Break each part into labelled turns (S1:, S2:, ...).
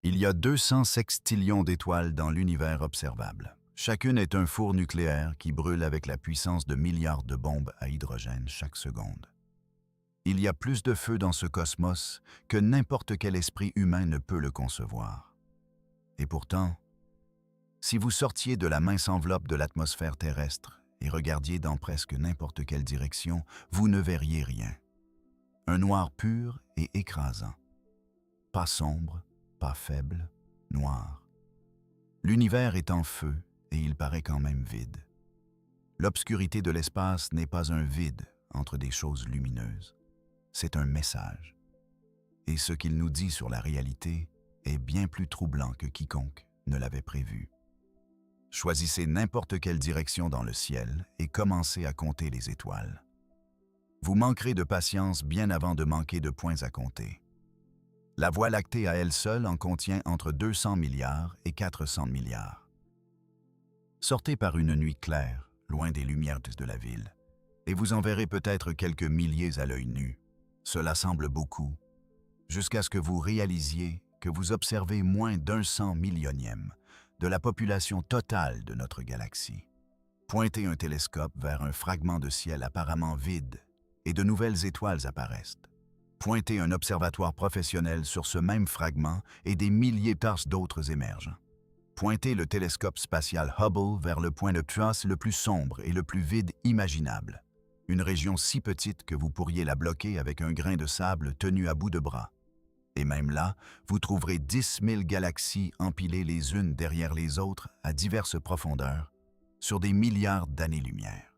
S1: Il y a 200 sextillions d'étoiles dans l'univers observable. Chacune est un four nucléaire qui brûle avec la puissance de milliards de bombes à hydrogène chaque seconde. Il y a plus de feu dans ce cosmos que n'importe quel esprit humain ne peut le concevoir. Et pourtant, si vous sortiez de la mince enveloppe de l'atmosphère terrestre et regardiez dans presque n'importe quelle direction, vous ne verriez rien. Un noir pur et écrasant. Pas sombre, pas faible, noir. L'univers est en feu et il paraît quand même vide. L'obscurité de l'espace n'est pas un vide entre des choses lumineuses. C'est un message. Et ce qu'il nous dit sur la réalité est bien plus troublant que quiconque ne l'avait prévu. Choisissez n'importe quelle direction dans le ciel et commencez à compter les étoiles. Vous manquerez de patience bien avant de manquer de points à compter. La Voie lactée à elle seule en contient entre 200 milliards et 400 milliards. Sortez par une nuit claire, loin des lumières de la ville, et vous en verrez peut-être quelques milliers à l'œil nu. Cela semble beaucoup, jusqu'à ce que vous réalisiez que vous observez moins d'un 100 millionième de la population totale de notre galaxie. Pointez un télescope vers un fragment de ciel apparemment vide et de nouvelles étoiles apparaissent. Pointez un observatoire professionnel sur ce même fragment et des milliers d'autres émergent. Pointez le télescope spatial Hubble vers le point de trace le plus sombre et le plus vide imaginable. Une région si petite que vous pourriez la bloquer avec un grain de sable tenu à bout de bras. Et même là, vous trouverez 10 000 galaxies empilées les unes derrière les autres à diverses profondeurs, sur des milliards d'années-lumière.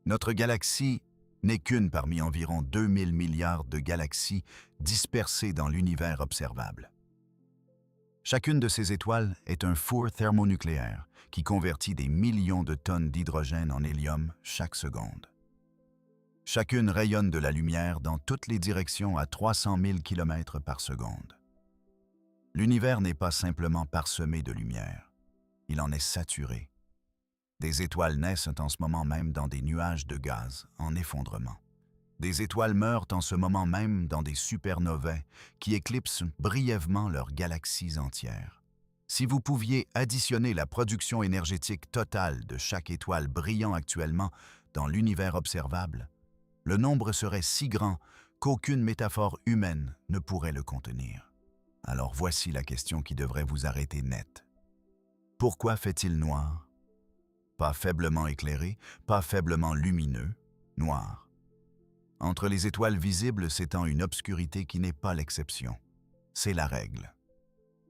S1: Notre galaxie n'est qu'une parmi environ 2000 milliards de galaxies dispersées dans l'univers observable. Chacune de ces étoiles est un four thermonucléaire qui convertit des millions de tonnes d'hydrogène en hélium chaque seconde. Chacune rayonne de la lumière dans toutes les directions à 300 000 km par seconde. L'univers n'est pas simplement parsemé de lumière, il en est saturé. Des étoiles naissent en ce moment même dans des nuages de gaz en effondrement. Des étoiles meurent en ce moment même dans des supernovae qui éclipsent brièvement leurs galaxies entières. Si vous pouviez additionner la production énergétique totale de chaque étoile brillant actuellement dans l'univers observable, le nombre serait si grand qu'aucune métaphore humaine ne pourrait le contenir. Alors voici la question qui devrait vous arrêter net. Pourquoi fait-il noir? Pas faiblement éclairé, pas faiblement lumineux, noir. Entre les étoiles visibles s'étend une obscurité qui n'est pas l'exception. C'est la règle.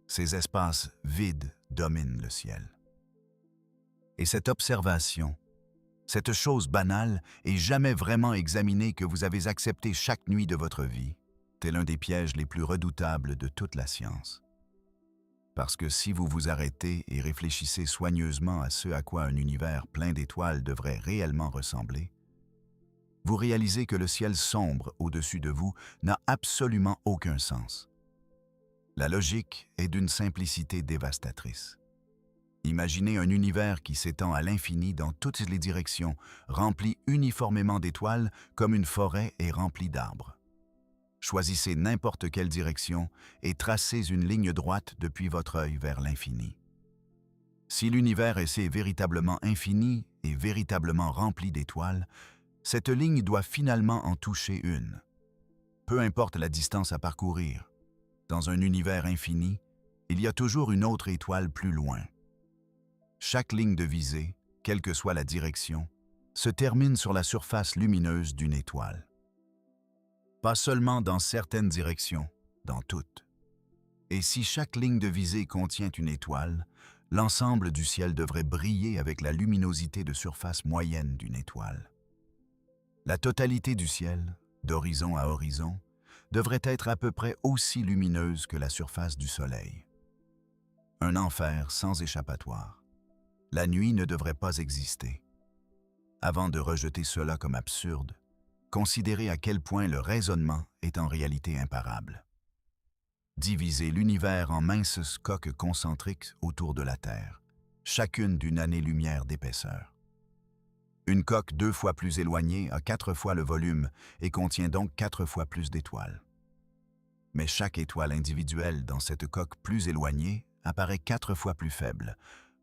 S1: Ces espaces vides dominent le ciel. Et cette observation, cette chose banale et jamais vraiment examinée que vous avez acceptée chaque nuit de votre vie, est l'un des pièges les plus redoutables de toute la science. Parce que si vous vous arrêtez et réfléchissez soigneusement à ce à quoi un univers plein d'étoiles devrait réellement ressembler, vous réalisez que le ciel sombre au-dessus de vous n'a absolument aucun sens. La logique est d'une simplicité dévastatrice. Imaginez un univers qui s'étend à l'infini dans toutes les directions, rempli uniformément d'étoiles comme une forêt est remplie d'arbres. Choisissez n'importe quelle direction et tracez une ligne droite depuis votre œil vers l'infini. Si l'univers est véritablement infini et véritablement rempli d'étoiles, cette ligne doit finalement en toucher une. Peu importe la distance à parcourir, dans un univers infini, il y a toujours une autre étoile plus loin. Chaque ligne de visée, quelle que soit la direction, se termine sur la surface lumineuse d'une étoile. Pas seulement dans certaines directions, dans toutes. Et si chaque ligne de visée contient une étoile, l'ensemble du ciel devrait briller avec la luminosité de surface moyenne d'une étoile. La totalité du ciel, d'horizon à horizon, devrait être à peu près aussi lumineuse que la surface du Soleil. Un enfer sans échappatoire. La nuit ne devrait pas exister. Avant de rejeter cela comme absurde, considérez à quel point le raisonnement est en réalité imparable. Divisez l'univers en minces coques concentriques autour de la Terre, chacune d'une année-lumière d'épaisseur. Une coque 2 fois plus éloignée a 4 fois le volume et contient donc 4 fois plus d'étoiles. Mais chaque étoile individuelle dans cette coque plus éloignée apparaît 4 fois plus faible,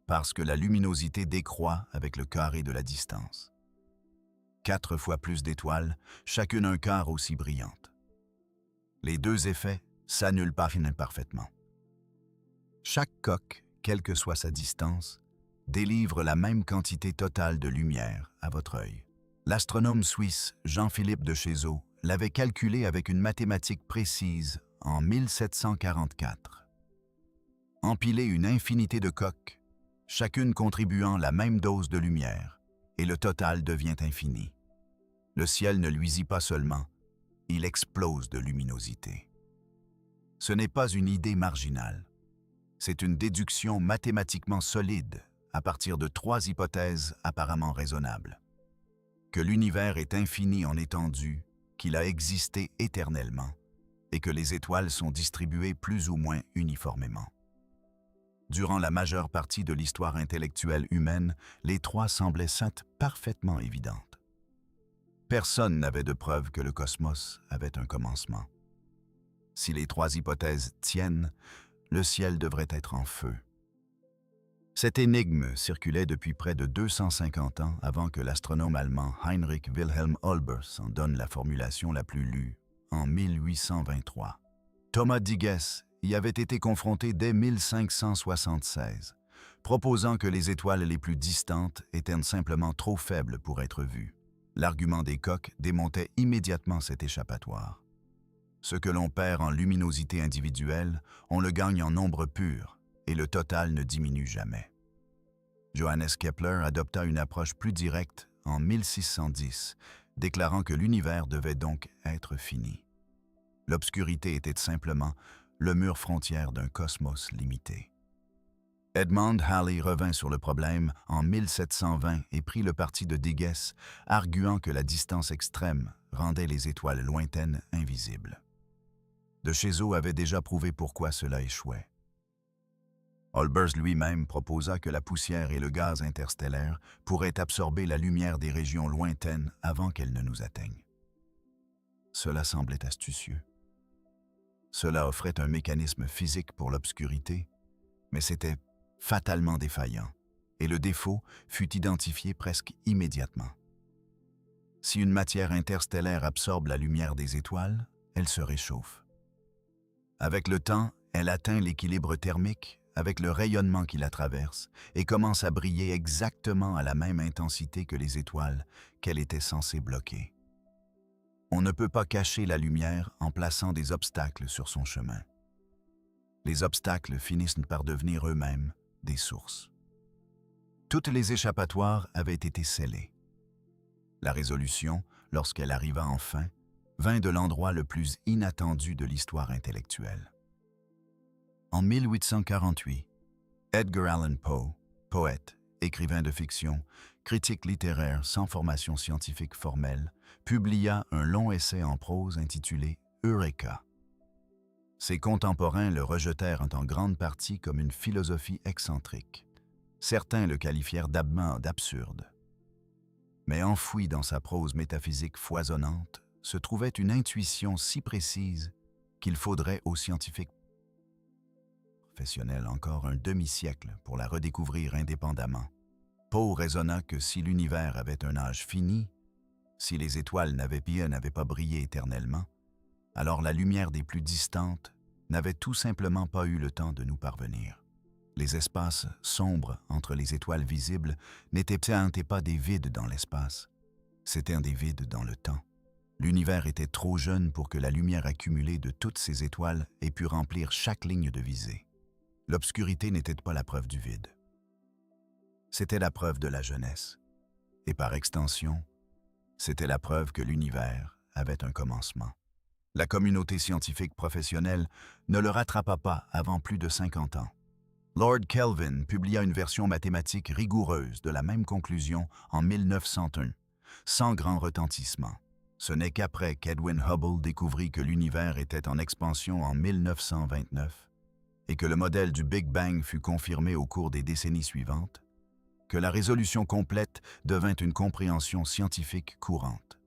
S1: parce que la luminosité décroît avec le carré de la distance. 4 fois plus d'étoiles, chacune un quart aussi brillante. Les deux effets s'annulent parfaitement. Chaque coque, quelle que soit sa distance, délivre la même quantité totale de lumière à votre œil. L'astronome suisse Jean-Philippe de Chézeaux l'avait calculé avec une mathématique précise en 1744. Empiler une infinité de coques, chacune contribuant la même dose de lumière, et le total devient infini. Le ciel ne luisit pas seulement, il explose de luminosité. Ce n'est pas une idée marginale, c'est une déduction mathématiquement solide à partir de 3 hypothèses apparemment raisonnables. Que l'univers est infini en étendue, qu'il a existé éternellement, et que les étoiles sont distribuées plus ou moins uniformément. Durant la majeure partie de l'histoire intellectuelle humaine, les 3 semblaient s'être parfaitement évidentes. Personne n'avait de preuve que le cosmos avait un commencement. Si les 3 hypothèses tiennent, le ciel devrait être en feu. Cette énigme circulait depuis près de 250 ans avant que l'astronome allemand Heinrich Wilhelm Olbers en donne la formulation la plus lue, en 1823. Thomas Digges y avait été confronté dès 1576, proposant que les étoiles les plus distantes étaient simplement trop faibles pour être vues. L'argument des coques démontait immédiatement cet échappatoire. Ce que l'on perd en luminosité individuelle, on le gagne en nombre pur, et le total ne diminue jamais. Johannes Kepler adopta une approche plus directe en 1610, déclarant que l'univers devait donc être fini. L'obscurité était simplement le mur frontière d'un cosmos limité. Edmund Halley revint sur le problème en 1720 et prit le parti de Digges, arguant que la distance extrême rendait les étoiles lointaines invisibles. De Chézeaux avait déjà prouvé pourquoi cela échouait. Olbers lui-même proposa que la poussière et le gaz interstellaire pourraient absorber la lumière des régions lointaines avant qu'elles ne nous atteignent. Cela semblait astucieux. Cela offrait un mécanisme physique pour l'obscurité, mais c'était fatalement défaillant, et le défaut fut identifié presque immédiatement. Si une matière interstellaire absorbe la lumière des étoiles, elle se réchauffe. Avec le temps, elle atteint l'équilibre thermique avec le rayonnement qui la traverse et commence à briller exactement à la même intensité que les étoiles qu'elle était censée bloquer. On ne peut pas cacher la lumière en plaçant des obstacles sur son chemin. Les obstacles finissent par devenir eux-mêmes des sources. Toutes les échappatoires avaient été scellées. La résolution, lorsqu'elle arriva enfin, vint de l'endroit le plus inattendu de l'histoire intellectuelle. En 1848, Edgar Allan Poe, poète, écrivain de fiction, critique littéraire sans formation scientifique formelle, publia un long essai en prose intitulé « Eureka ». Ses contemporains le rejetèrent en grande partie comme une philosophie excentrique. Certains le qualifièrent d'absurde. Mais enfoui dans sa prose métaphysique foisonnante, se trouvait une intuition si précise qu'il faudrait aux scientifiques professionnels encore un demi-siècle pour la redécouvrir indépendamment. Poe raisonna que si l'univers avait un âge fini, si les étoiles n'avaient pas brillé éternellement, alors la lumière des plus distantes n'avait tout simplement pas eu le temps de nous parvenir. Les espaces sombres entre les étoiles visibles n'étaient pas des vides dans l'espace, c'étaient des vides dans le temps. L'univers était trop jeune pour que la lumière accumulée de toutes ces étoiles ait pu remplir chaque ligne de visée. L'obscurité n'était pas la preuve du vide. C'était la preuve de la jeunesse. Et par extension, c'était la preuve que l'univers avait un commencement. La communauté scientifique professionnelle ne le rattrapa pas avant plus de 50 ans. Lord Kelvin publia une version mathématique rigoureuse de la même conclusion en 1901, sans grand retentissement. Ce n'est qu'après qu'Edwin Hubble découvrit que l'univers était en expansion en 1929 et que le modèle du Big Bang fut confirmé au cours des décennies suivantes, que la résolution complète devint une compréhension scientifique courante.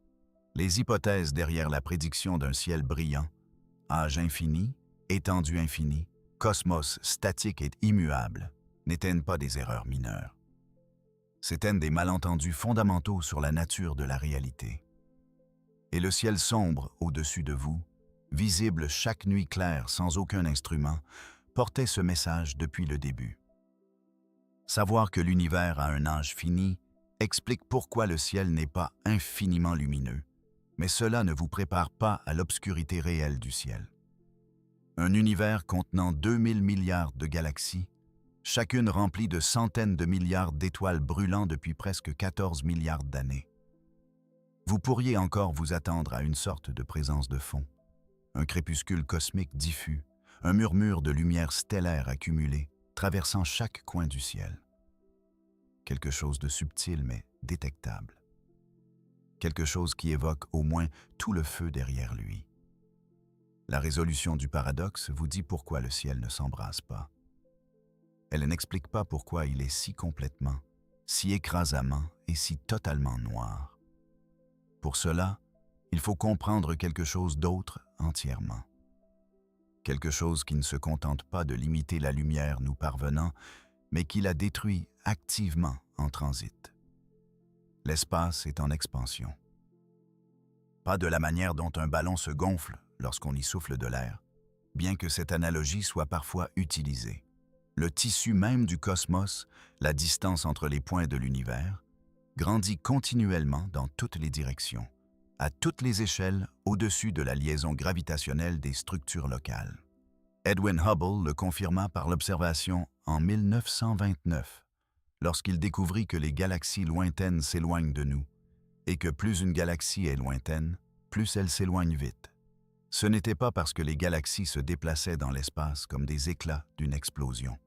S1: Les hypothèses derrière la prédiction d'un ciel brillant âge infini, étendue infinie, cosmos statique et immuable n'étaient pas des erreurs mineures. C'étaient des malentendus fondamentaux sur la nature de la réalité. Et le ciel sombre au-dessus de vous, visible chaque nuit claire sans aucun instrument, portait ce message depuis le début. Savoir que l'univers a un âge fini explique pourquoi le ciel n'est pas infiniment lumineux, mais cela ne vous prépare pas à l'obscurité réelle du ciel. Un univers contenant 2000 milliards de galaxies, chacune remplie de centaines de milliards d'étoiles brûlant depuis presque 14 milliards d'années. Vous pourriez encore vous attendre à une sorte de présence de fond, un crépuscule cosmique diffus, un murmure de lumière stellaire accumulée, traversant chaque coin du ciel. Quelque chose de subtil mais détectable. Quelque chose qui évoque au moins tout le feu derrière lui. La résolution du paradoxe vous dit pourquoi le ciel ne s'embrase pas. Elle n'explique pas pourquoi il est si complètement, si écrasamment et si totalement noir. Pour cela, il faut comprendre quelque chose d'autre entièrement. Quelque chose qui ne se contente pas de limiter la lumière nous parvenant, mais qui la détruit activement en transit. L'espace est en expansion. Pas de la manière dont un ballon se gonfle lorsqu'on y souffle de l'air, bien que cette analogie soit parfois utilisée. Le tissu même du cosmos, la distance entre les points de l'univers, grandit continuellement dans toutes les directions, à toutes les échelles au-dessus de la liaison gravitationnelle des structures locales. Edwin Hubble le confirma par l'observation en 1929, lorsqu'il découvrit que les galaxies lointaines s'éloignent de nous, et que plus une galaxie est lointaine, plus elle s'éloigne vite. Ce n'était pas parce que les galaxies se déplaçaient dans l'espace comme des éclats d'une explosion.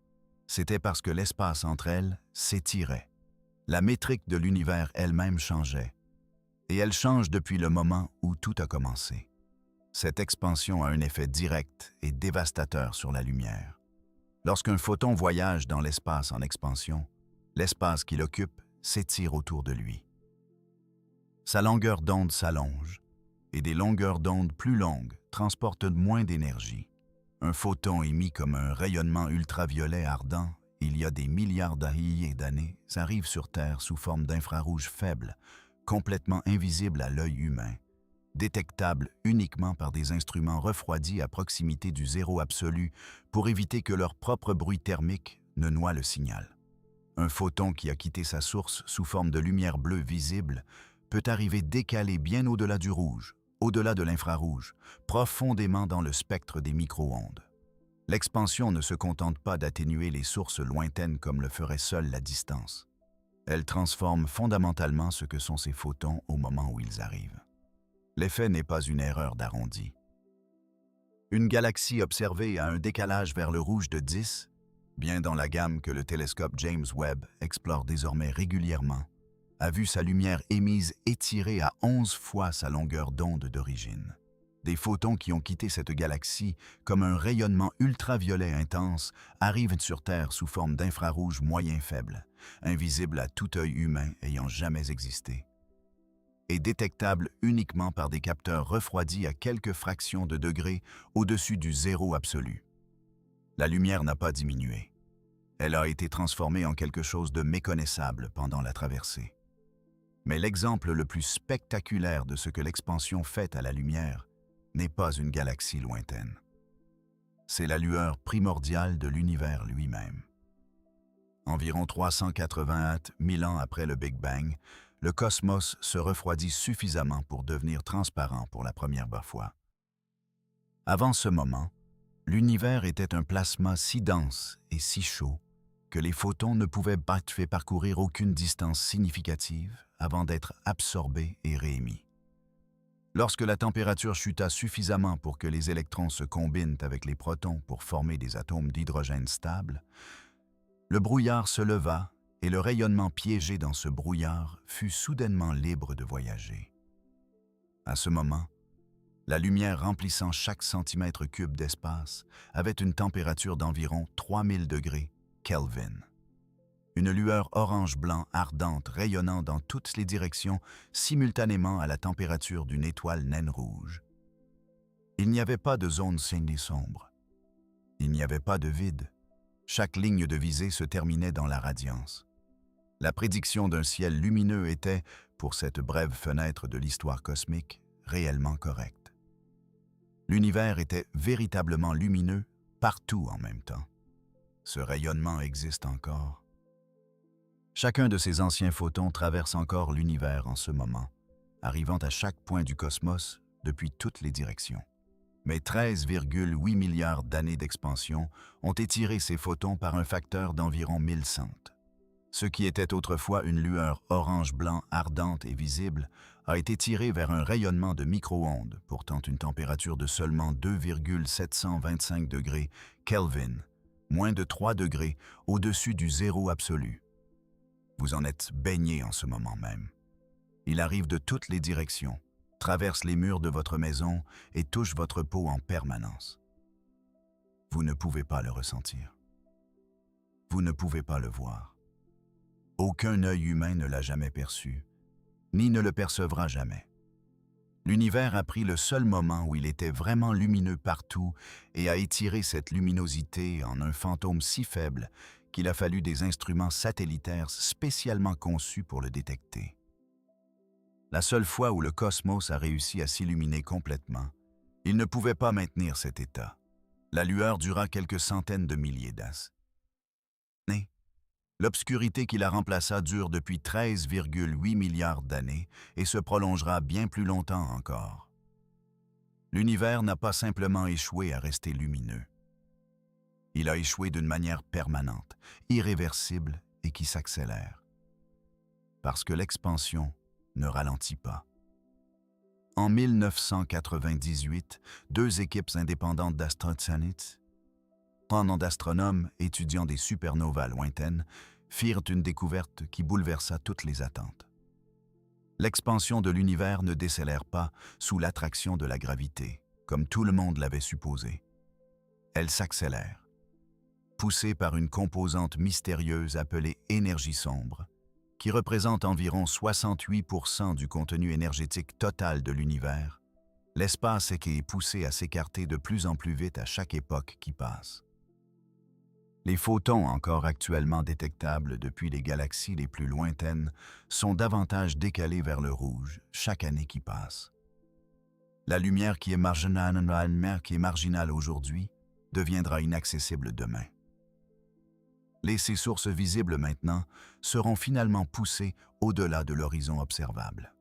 S1: C'était parce que l'espace entre elles s'étirait. La métrique de l'univers elle-même changeait. Et elle change depuis le moment où tout a commencé. Cette expansion a un effet direct et dévastateur sur la lumière. Lorsqu'un photon voyage dans l'espace en expansion, l'espace qu'il occupe s'étire autour de lui. Sa longueur d'onde s'allonge, et des longueurs d'onde plus longues transportent moins d'énergie. Un photon émis comme un rayonnement ultraviolet ardent, il y a des milliards d'années, arrive sur Terre sous forme d'infrarouge faible, complètement invisible à l'œil humain, détectable uniquement par des instruments refroidis à proximité du zéro absolu pour éviter que leur propre bruit thermique ne noie le signal. Un photon qui a quitté sa source sous forme de lumière bleue visible peut arriver décalé bien au-delà du rouge, au-delà de l'infrarouge, profondément dans le spectre des micro-ondes. L'expansion ne se contente pas d'atténuer les sources lointaines comme le ferait seule la distance. Elle transforme fondamentalement ce que sont ces photons au moment où ils arrivent. L'effet n'est pas une erreur d'arrondi. Une galaxie observée à un décalage vers le rouge de 10, bien dans la gamme que le télescope James Webb explore désormais régulièrement, a vu sa lumière émise étirée à 11 fois sa longueur d'onde d'origine. Des photons qui ont quitté cette galaxie comme un rayonnement ultraviolet intense arrivent sur Terre sous forme d'infrarouge moyen faible, invisible à tout œil humain ayant jamais existé, et détectable uniquement par des capteurs refroidis à quelques fractions de degrés au-dessus du zéro absolu. La lumière n'a pas diminué. Elle a été transformée en quelque chose de méconnaissable pendant la traversée. Mais l'exemple le plus spectaculaire de ce que l'expansion fait à la lumière n'est pas une galaxie lointaine. C'est la lueur primordiale de l'univers lui-même. Environ 380 000 ans après le Big Bang, le cosmos se refroidit suffisamment pour devenir transparent pour la première fois. Avant ce moment, l'univers était un plasma si dense et si chaud que les photons ne pouvaient parcourir aucune distance significative avant d'être absorbés et réémis. Lorsque la température chuta suffisamment pour que les électrons se combinent avec les protons pour former des atomes d'hydrogène stables, le brouillard se leva et le rayonnement piégé dans ce brouillard fut soudainement libre de voyager. À ce moment, la lumière remplissant chaque centimètre cube d'espace avait une température d'environ 3000 degrés Kelvin. Une lueur orange-blanc ardente rayonnant dans toutes les directions simultanément à la température d'une étoile naine rouge. Il n'y avait pas de zone scellée sombre. Il n'y avait pas de vide. Chaque ligne de visée se terminait dans la radiance. La prédiction d'un ciel lumineux était, pour cette brève fenêtre de l'histoire cosmique, réellement correcte. L'univers était véritablement lumineux partout en même temps. Ce rayonnement existe encore. Chacun de ces anciens photons traverse encore l'univers en ce moment, arrivant à chaque point du cosmos depuis toutes les directions. Mais 13,8 milliards d'années d'expansion ont étiré ces photons par un facteur d'environ 1100. Ce qui était autrefois une lueur orange-blanc ardente et visible a été tiré vers un rayonnement de micro-ondes, portant une température de seulement 2,725 degrés Kelvin, moins de 3 degrés au-dessus du zéro absolu. Vous en êtes baigné en ce moment même. Il arrive de toutes les directions, traverse les murs de votre maison et touche votre peau en permanence. Vous ne pouvez pas le ressentir. Vous ne pouvez pas le voir. Aucun œil humain ne l'a jamais perçu, ni ne le percevra jamais. L'univers a pris le seul moment où il était vraiment lumineux partout et a étiré cette luminosité en un fantôme si faible qu'il a fallu des instruments satellitaires spécialement conçus pour le détecter. La seule fois où le cosmos a réussi à s'illuminer complètement, il ne pouvait pas maintenir cet état. La lueur dura quelques centaines de milliers d'années. L'obscurité qui la remplaça dure depuis 13,8 milliards d'années et se prolongera bien plus longtemps encore. L'univers n'a pas simplement échoué à rester lumineux. Il a échoué d'une manière permanente, irréversible et qui s'accélère. Parce que l'expansion ne ralentit pas. En 1998, deux équipes indépendantes d'astronautes, pendant d'astronomes étudiant des supernovas lointaines, firent une découverte qui bouleversa toutes les attentes. L'expansion de l'univers ne décélère pas sous l'attraction de la gravité, comme tout le monde l'avait supposé. Elle s'accélère, poussée par une composante mystérieuse appelée énergie sombre, qui représente environ 68% du contenu énergétique total de l'univers. L'espace est poussé à s'écarter de plus en plus vite à chaque époque qui passe. Les photons encore actuellement détectables depuis les galaxies les plus lointaines sont davantage décalés vers le rouge chaque année qui passe. La lumière qui est marginale aujourd'hui deviendra inaccessible demain. Ces sources visibles maintenant seront finalement poussées au-delà de l'horizon observable.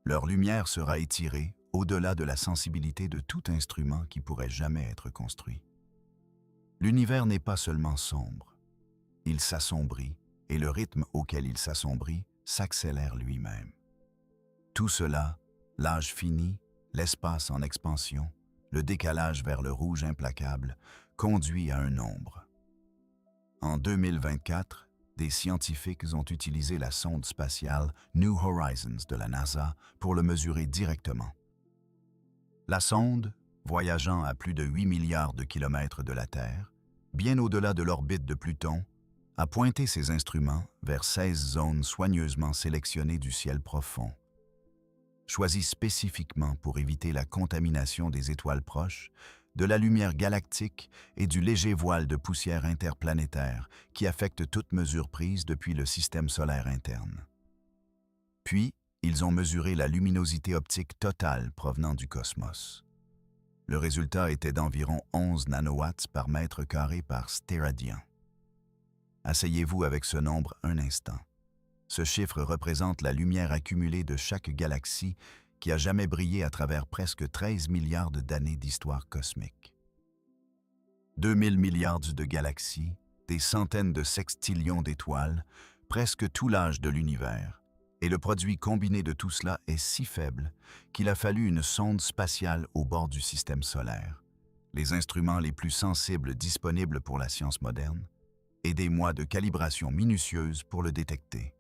S1: Leur lumière sera étirée au-delà de la sensibilité de tout instrument qui pourrait jamais être construit. L'univers n'est pas seulement sombre, il s'assombrit et le rythme auquel il s'assombrit s'accélère lui-même. Tout cela, l'âge fini, l'espace en expansion, le décalage vers le rouge implacable, conduit à un nombre. En 2024, des scientifiques ont utilisé la sonde spatiale New Horizons de la NASA pour le mesurer directement. La sonde, voyageant à plus de 8 milliards de kilomètres de la Terre, bien au-delà de l'orbite de Pluton, a pointé ses instruments vers 16 zones soigneusement sélectionnées du ciel profond. Choisies spécifiquement pour éviter la contamination des étoiles proches, de la lumière galactique et du léger voile de poussière interplanétaire qui affecte toute mesure prise depuis le système solaire interne. Puis, ils ont mesuré la luminosité optique totale provenant du cosmos. Le résultat était d'environ 11 nanowatts par mètre carré par stéradian. Asseyez-vous avec ce nombre un instant. Ce chiffre représente la lumière accumulée de chaque galaxie qui a jamais brillé à travers presque 13 milliards d'années d'histoire cosmique. 2000 milliards de galaxies, des centaines de sextillions d'étoiles, presque tout l'âge de l'univers, et le produit combiné de tout cela est si faible qu'il a fallu une sonde spatiale au bord du système solaire, les instruments les plus sensibles disponibles pour la science moderne, et des mois de calibration minutieuse pour le détecter.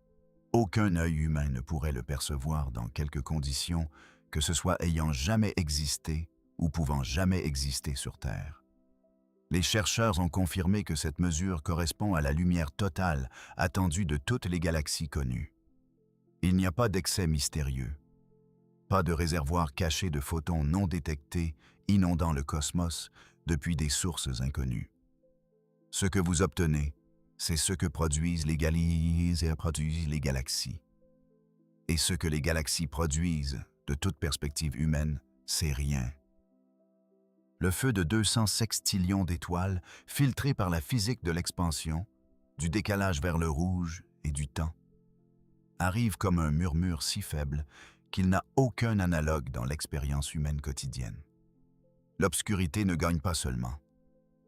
S1: Aucun œil humain ne pourrait le percevoir dans quelque condition, que ce soit ayant jamais existé ou pouvant jamais exister sur Terre. Les chercheurs ont confirmé que cette mesure correspond à la lumière totale attendue de toutes les galaxies connues. Il n'y a pas d'excès mystérieux. Pas de réservoir caché de photons non détectés inondant le cosmos depuis des sources inconnues. Ce que vous obtenez, c'est ce que produisent les galaxies. Et ce que les galaxies produisent, de toute perspective humaine, c'est rien. Le feu de 200 sextillions d'étoiles, filtré par la physique de l'expansion, du décalage vers le rouge et du temps, arrive comme un murmure si faible qu'il n'a aucun analogue dans l'expérience humaine quotidienne. L'obscurité ne gagne pas seulement.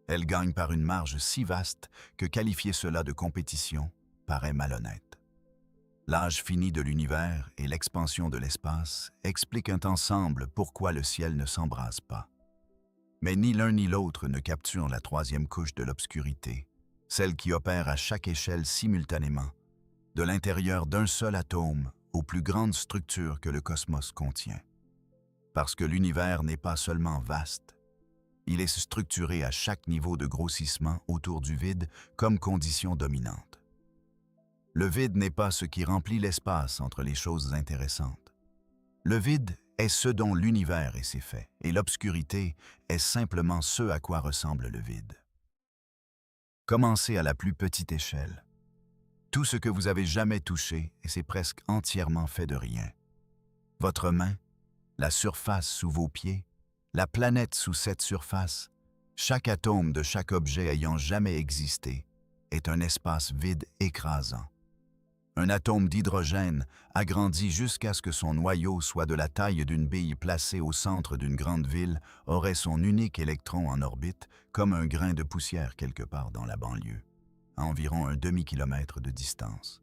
S1: Elle gagne par une marge si vaste que qualifier cela de compétition paraît malhonnête. L'âge fini de l'univers et l'expansion de l'espace expliquent ensemble pourquoi le ciel ne s'embrase pas. Mais ni l'un ni l'autre ne capturent la troisième couche de l'obscurité, celle qui opère à chaque échelle simultanément, de l'intérieur d'un seul atome aux plus grandes structures que le cosmos contient. Parce que l'univers n'est pas seulement vaste, il est structuré à chaque niveau de grossissement autour du vide comme condition dominante. Le vide n'est pas ce qui remplit l'espace entre les choses intéressantes. Le vide est ce dont l'univers est ses faits, et l'obscurité est simplement ce à quoi ressemble le vide. Commencez à la plus petite échelle. Tout ce que vous avez jamais touché, et c'est presque entièrement fait de rien. Votre main, la surface sous vos pieds, la planète sous cette surface, chaque atome de chaque objet ayant jamais existé, est un espace vide écrasant. Un atome d'hydrogène agrandi jusqu'à ce que son noyau soit de la taille d'une bille placée au centre d'une grande ville aurait son unique électron en orbite comme un grain de poussière quelque part dans la banlieue, à environ un demi-kilomètre de distance.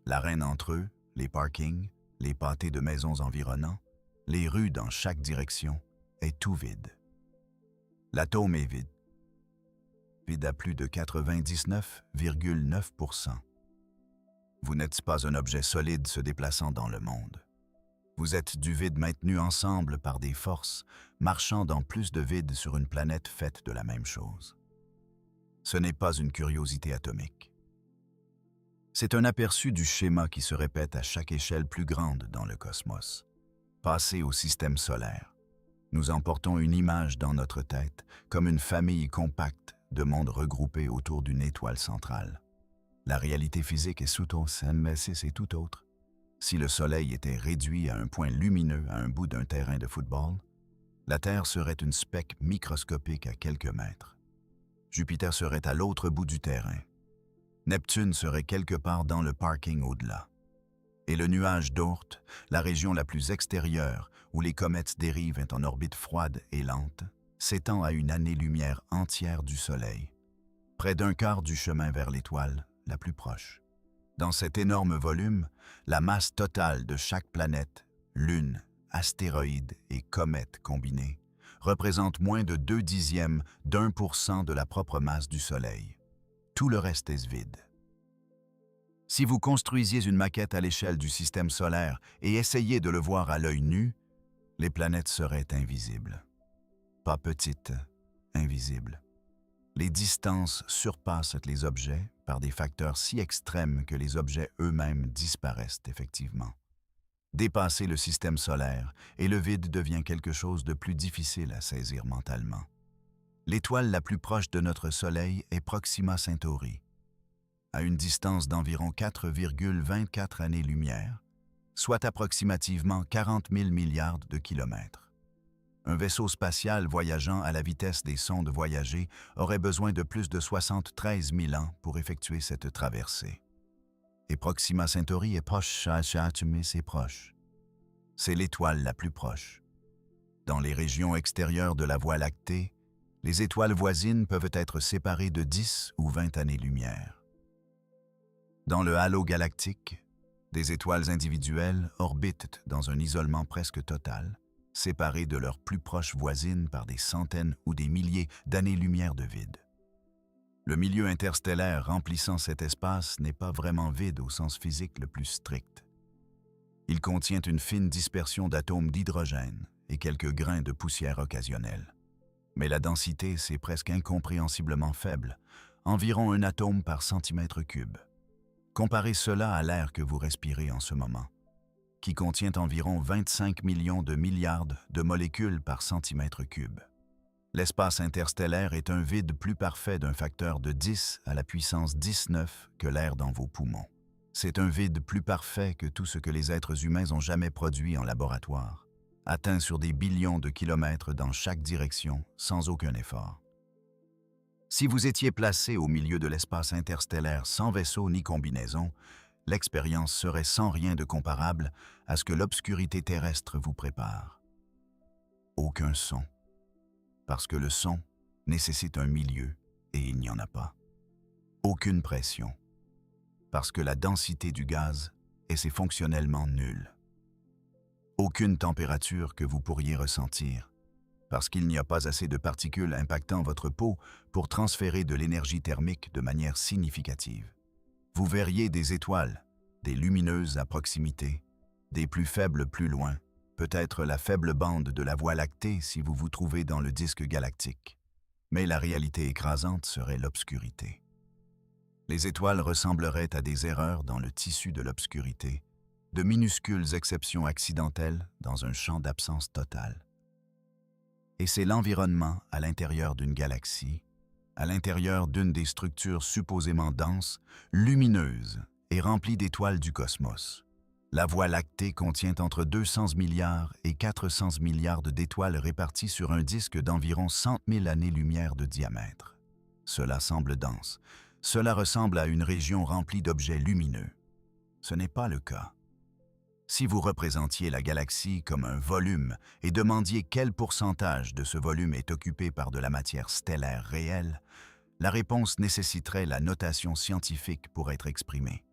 S1: L'arène entre eux, les parkings, les pâtés de maisons environnants, les rues dans chaque direction, est tout vide. L'atome est vide. Vide à plus de 99,9%. Vous n'êtes pas un objet solide se déplaçant dans le monde. Vous êtes du vide maintenu ensemble par des forces, marchant dans plus de vide sur une planète faite de la même chose. Ce n'est pas une curiosité atomique. C'est un aperçu du schéma qui se répète à chaque échelle plus grande dans le cosmos. Passé au système solaire, nous emportons une image dans notre tête, comme une famille compacte de mondes regroupés autour d'une étoile centrale. La réalité physique est c'est tout autre. Si le Soleil était réduit à un point lumineux à un bout d'un terrain de football, la Terre serait une speck microscopique à quelques mètres. Jupiter serait à l'autre bout du terrain. Neptune serait quelque part dans le parking au-delà. Et le nuage d'Oort, la région la plus extérieure où les comètes dérivent en orbite froide et lente, s'étend à une année-lumière entière du Soleil, près d'un quart du chemin vers l'étoile la plus proche. Dans cet énorme volume, la masse totale de chaque planète, lune, astéroïde et comète combinés, représente moins de 0,2% de la propre masse du Soleil. Tout le reste est vide. Si vous construisiez une maquette à l'échelle du système solaire et essayiez de le voir à l'œil nu, les planètes seraient invisibles. Pas petites, invisibles. Les distances surpassent les objets par des facteurs si extrêmes que les objets eux-mêmes disparaissent effectivement. Dépasser le système solaire et le vide devient quelque chose de plus difficile à saisir mentalement. L'étoile la plus proche de notre Soleil est Proxima Centauri, à une distance d'environ 4,24 années-lumière, soit approximativement 40 000 milliards de kilomètres. Un vaisseau spatial voyageant à la vitesse des sondes voyagées aurait besoin de plus de 73 000 ans pour effectuer cette traversée. Et Proxima Centauri est proche, mais c'est proche. C'est l'étoile la plus proche. Dans les régions extérieures de la Voie lactée, les étoiles voisines peuvent être séparées de 10 ou 20 années-lumière. Dans le halo galactique, des étoiles individuelles orbitent dans un isolement presque total, séparées de leurs plus proches voisines par des centaines ou des milliers d'années-lumière de vide. Le milieu interstellaire remplissant cet espace n'est pas vraiment vide au sens physique le plus strict. Il contient une fine dispersion d'atomes d'hydrogène et quelques grains de poussière occasionnels. Mais la densité, c'est presque incompréhensiblement faible, environ un atome par centimètre cube. Comparez cela à l'air que vous respirez en ce moment. qui contient environ 25 millions de milliards de molécules par centimètre cube. L'espace interstellaire est un vide plus parfait d'un facteur de 10 à la puissance 19 que l'air dans vos poumons. C'est un vide plus parfait que tout ce que les êtres humains ont jamais produit en laboratoire, atteint sur des billions de kilomètres dans chaque direction, sans aucun effort. Si vous étiez placé au milieu de l'espace interstellaire sans vaisseau ni combinaison, l'expérience serait sans rien de comparable à ce que l'obscurité terrestre vous prépare. Aucun son. Parce que le son nécessite un milieu et il n'y en a pas. Aucune pression. Parce que la densité du gaz est fonctionnellement nulle. Aucune température que vous pourriez ressentir, parce qu'il n'y a pas assez de particules impactant votre peau pour transférer de l'énergie thermique de manière significative. Vous verriez des étoiles, des lumineuses à proximité, des plus faibles plus loin, peut-être la faible bande de la Voie lactée si vous vous trouvez dans le disque galactique. Mais la réalité écrasante serait l'obscurité. Les étoiles ressembleraient à des erreurs dans le tissu de l'obscurité, de minuscules exceptions accidentelles dans un champ d'absence totale. Et c'est l'environnement à l'intérieur d'une galaxie, à l'intérieur d'une des structures supposément denses, lumineuses et remplies d'étoiles du cosmos. La Voie lactée contient entre 200 milliards et 400 milliards d'étoiles réparties sur un disque d'environ 100 000 années-lumière de diamètre. Cela semble dense. Cela ressemble à une région remplie d'objets lumineux. Ce n'est pas le cas. Si vous représentiez la galaxie comme un volume et demandiez quel pourcentage de ce volume est occupé par de la matière stellaire réelle, la réponse nécessiterait la notation scientifique pour être exprimée.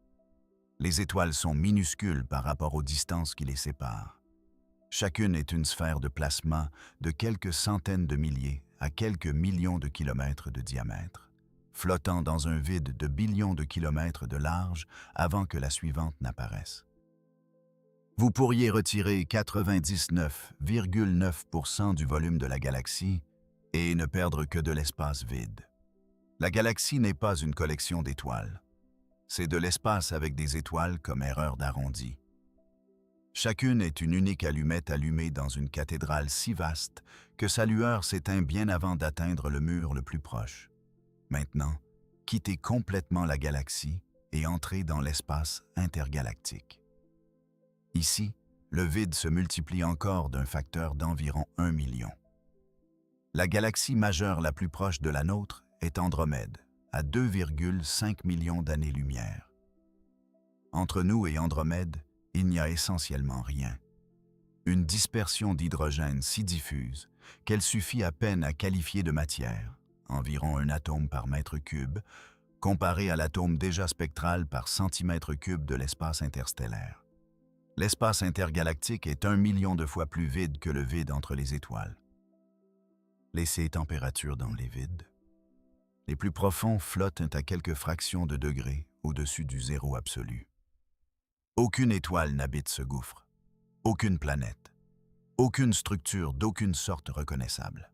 S1: Les étoiles sont minuscules par rapport aux distances qui les séparent. Chacune est une sphère de plasma de quelques centaines de milliers à quelques millions de kilomètres de diamètre, flottant dans un vide de billions de kilomètres de large avant que la suivante n'apparaisse. Vous pourriez retirer 99,9% du volume de la galaxie et ne perdre que de l'espace vide. La galaxie n'est pas une collection d'étoiles. C'est de l'espace avec des étoiles comme erreur d'arrondi. Chacune est une unique allumette allumée dans une cathédrale si vaste que sa lueur s'éteint bien avant d'atteindre le mur le plus proche. Maintenant, quittez complètement la galaxie et entrez dans l'espace intergalactique. Ici, le vide se multiplie encore d'un facteur d'environ 1 million. La galaxie majeure la plus proche de la nôtre est Andromède, à 2,5 millions d'années-lumière. Entre nous et Andromède, il n'y a essentiellement rien. Une dispersion d'hydrogène si diffuse qu'elle suffit à peine à qualifier de matière, environ un atome par mètre cube, comparé à l'atome déjà spectral par centimètre cube de l'espace interstellaire. L'espace intergalactique est 1 million de fois plus vide que le vide entre les étoiles. Laissez température dans les vides. Les plus profonds flottent à quelques fractions de degrés au-dessus du zéro absolu. Aucune étoile n'habite ce gouffre, aucune planète, aucune structure d'aucune sorte reconnaissable.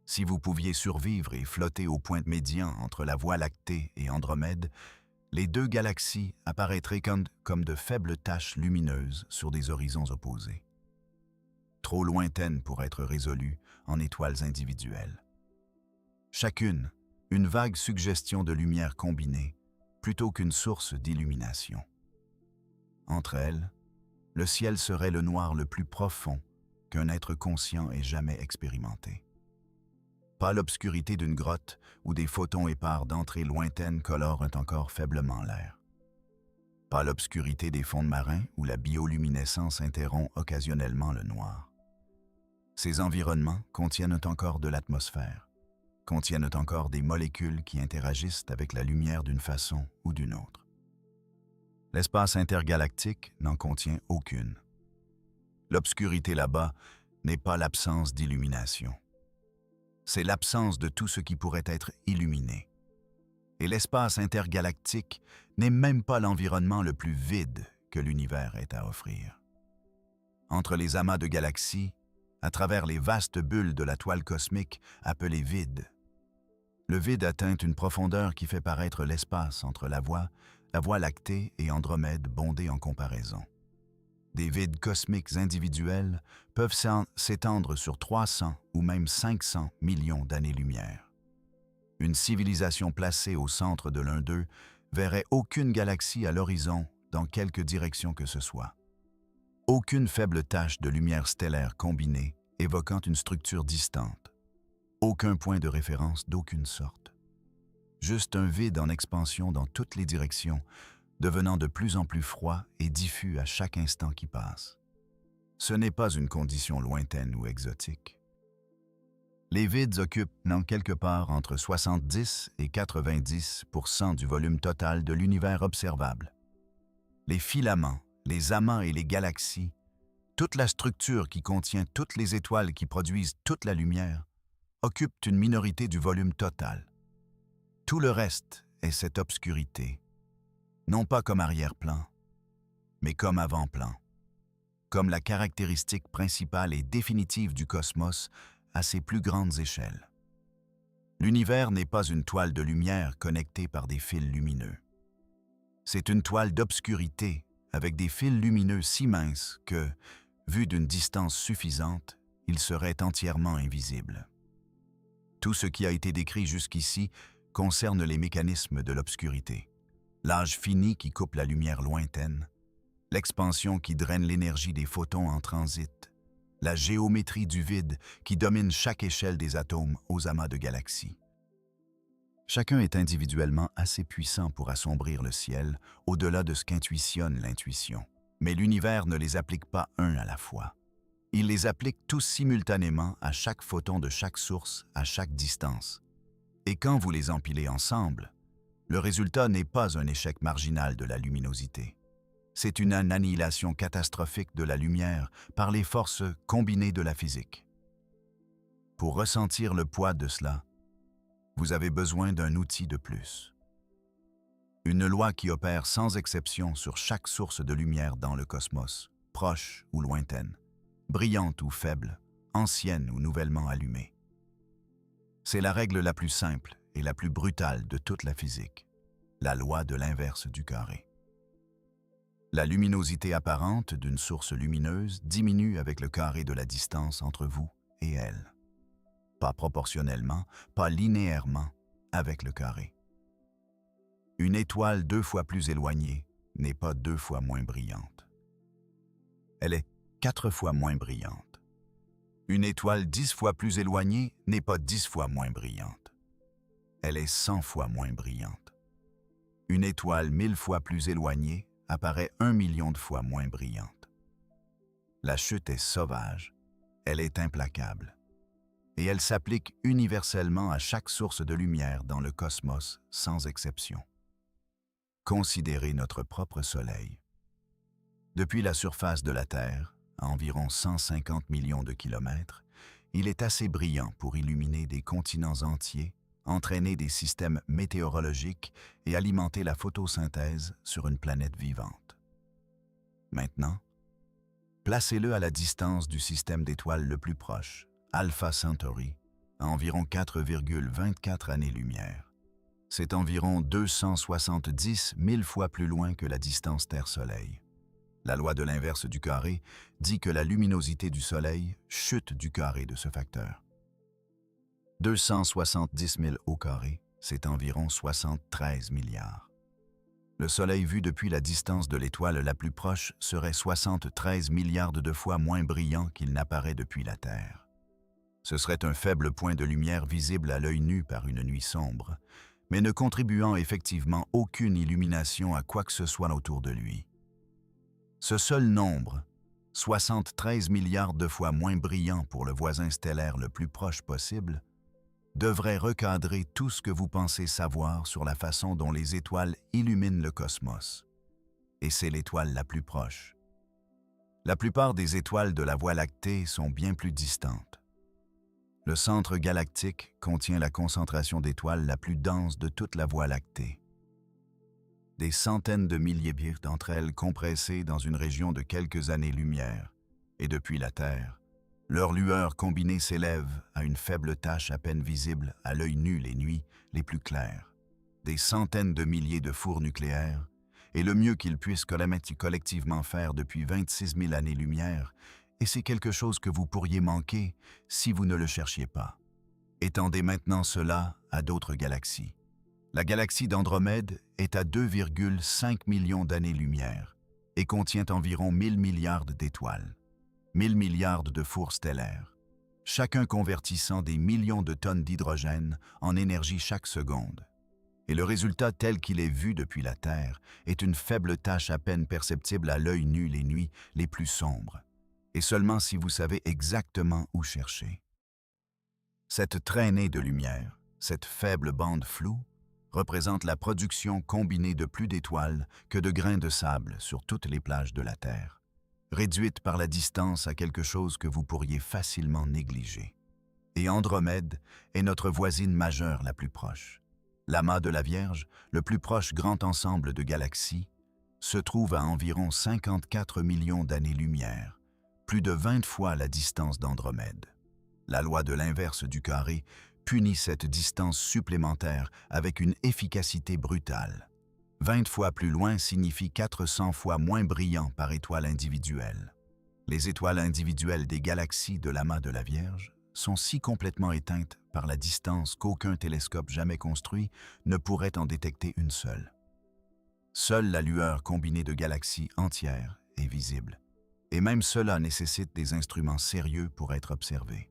S1: Si vous pouviez survivre et flotter au point médian entre la Voie lactée et Andromède, les deux galaxies apparaîtraient comme de faibles taches lumineuses sur des horizons opposés. Trop lointaines pour être résolues en étoiles individuelles. Chacune, une vague suggestion de lumière combinée, plutôt qu'une source d'illumination. Entre elles, le ciel serait le noir le plus profond qu'un être conscient ait jamais expérimenté. Pas l'obscurité d'une grotte où des photons épars d'entrée lointaine colorent encore faiblement l'air. Pas l'obscurité des fonds marins où la bioluminescence interrompt occasionnellement le noir. Ces environnements contiennent encore de l'atmosphère, contiennent encore des molécules qui interagissent avec la lumière d'une façon ou d'une autre. L'espace intergalactique n'en contient aucune. L'obscurité là-bas n'est pas l'absence d'illumination. C'est l'absence de tout ce qui pourrait être illuminé. Et l'espace intergalactique n'est même pas l'environnement le plus vide que l'univers ait à offrir. Entre les amas de galaxies, à travers les vastes bulles de la toile cosmique appelée vide, le vide atteint une profondeur qui fait paraître l'espace entre la Voie lactée et Andromède bondée en comparaison. Des vides cosmiques individuels peuvent s'étendre sur 300 ou même 500 millions d'années-lumière. Une civilisation placée au centre de l'un d'eux verrait aucune galaxie à l'horizon dans quelque direction que ce soit. Aucune faible tache de lumière stellaire combinée évoquant une structure distante. Aucun point de référence d'aucune sorte. Juste un vide en expansion dans toutes les directions, devenant de plus en plus froid et diffus à chaque instant qui passe. Ce n'est pas une condition lointaine ou exotique. Les vides occupent en quelque part entre 70 et 90% du volume total de l'univers observable. Les filaments, les amas et les galaxies, toute la structure qui contient toutes les étoiles qui produisent toute la lumière, occupent une minorité du volume total. Tout le reste est cette obscurité, non pas comme arrière-plan, mais comme avant-plan, comme la caractéristique principale et définitive du cosmos à ses plus grandes échelles. L'univers n'est pas une toile de lumière connectée par des fils lumineux. C'est une toile d'obscurité avec des fils lumineux si minces que, vu d'une distance suffisante, il serait entièrement invisible. Tout ce qui a été décrit jusqu'ici concerne les mécanismes de l'obscurité. L'âge fini qui coupe la lumière lointaine, l'expansion qui draine l'énergie des photons en transit, la géométrie du vide qui domine chaque échelle des atomes aux amas de galaxies. Chacun est individuellement assez puissant pour assombrir le ciel au-delà de ce qu'intuitionne l'intuition. Mais l'univers ne les applique pas un à la fois. Il les applique tous simultanément à chaque photon de chaque source, à chaque distance. Et quand vous les empilez ensemble, le résultat n'est pas un échec marginal de la luminosité. C'est une annihilation catastrophique de la lumière par les forces combinées de la physique. Pour ressentir le poids de cela, vous avez besoin d'un outil de plus. Une loi qui opère sans exception sur chaque source de lumière dans le cosmos, proche ou lointaine, brillante ou faible, ancienne ou nouvellement allumée. C'est la règle la plus simple et la plus brutale de toute la physique, la loi de l'inverse du carré. La luminosité apparente d'une source lumineuse diminue avec le carré de la distance entre vous et elle. Pas proportionnellement, pas linéairement, avec le carré. Une étoile 2 fois plus éloignée n'est pas 2 fois moins brillante. Elle est 4 fois moins brillante. Une étoile 10 fois plus éloignée n'est pas 10 fois moins brillante. Elle est 100 fois moins brillante. Une étoile 1000 fois plus éloignée apparaît 1 million de fois moins brillante. La chute est sauvage, elle est implacable. Et elle s'applique universellement à chaque source de lumière dans le cosmos, sans exception. Considérez notre propre Soleil. Depuis la surface de la Terre, à environ 150 millions de kilomètres, il est assez brillant pour illuminer des continents entiers, entraîner des systèmes météorologiques et alimenter la photosynthèse sur une planète vivante. Maintenant, placez-le à la distance du système d'étoiles le plus proche, Alpha Centauri, à environ 4,24 années-lumière. C'est environ 270 000 fois plus loin que la distance Terre-Soleil. La loi de l'inverse du carré dit que la luminosité du Soleil chute du carré de ce facteur. 270 000 au carré, c'est environ 73 milliards. Le Soleil vu depuis la distance de l'étoile la plus proche serait 73 milliards de fois moins brillant qu'il n'apparaît depuis la Terre. Ce serait un faible point de lumière visible à l'œil nu par une nuit sombre, mais ne contribuant effectivement aucune illumination à quoi que ce soit autour de lui. Ce seul nombre, 73 milliards de fois moins brillant pour le voisin stellaire le plus proche possible, devrait recadrer tout ce que vous pensez savoir sur la façon dont les étoiles illuminent le cosmos. Et c'est l'étoile la plus proche. La plupart des étoiles de la Voie lactée sont bien plus distantes. Le centre galactique contient la concentration d'étoiles la plus dense de toute la Voie lactée. Des centaines de milliers d'entre elles compressées dans une région de quelques années-lumière, et depuis la Terre, leurs lueurs combinées s'élèvent à une faible tache à peine visible à l'œil nu les nuits les plus claires. Des centaines de milliers de fours nucléaires est le mieux qu'ils puissent collectivement faire depuis 26 000 années-lumière, et c'est quelque chose que vous pourriez manquer si vous ne le cherchiez pas. Étendez maintenant cela à d'autres galaxies. La galaxie d'Andromède est à 2,5 millions d'années-lumière et contient environ 1000 milliards d'étoiles, 1000 milliards de fours stellaires, chacun convertissant des millions de tonnes d'hydrogène en énergie chaque seconde. Et le résultat tel qu'il est vu depuis la Terre est une faible tache à peine perceptible à l'œil nu les nuits les plus sombres, et seulement si vous savez exactement où chercher. Cette traînée de lumière, cette faible bande floue, représente la production combinée de plus d'étoiles que de grains de sable sur toutes les plages de la Terre, réduite par la distance à quelque chose que vous pourriez facilement négliger. Et Andromède est notre voisine majeure la plus proche. L'amas de la Vierge, le plus proche grand ensemble de galaxies, se trouve à environ 54 millions d'années-lumière, plus de 20 fois la distance d'Andromède. La loi de l'inverse du carré punit cette distance supplémentaire avec une efficacité brutale. 20 fois plus loin signifie 400 fois moins brillant par étoile individuelle. Les étoiles individuelles des galaxies de l'amas de la Vierge sont si complètement éteintes par la distance qu'aucun télescope jamais construit ne pourrait en détecter une seule. Seule la lueur combinée de galaxies entières est visible, et même cela nécessite des instruments sérieux pour être observés.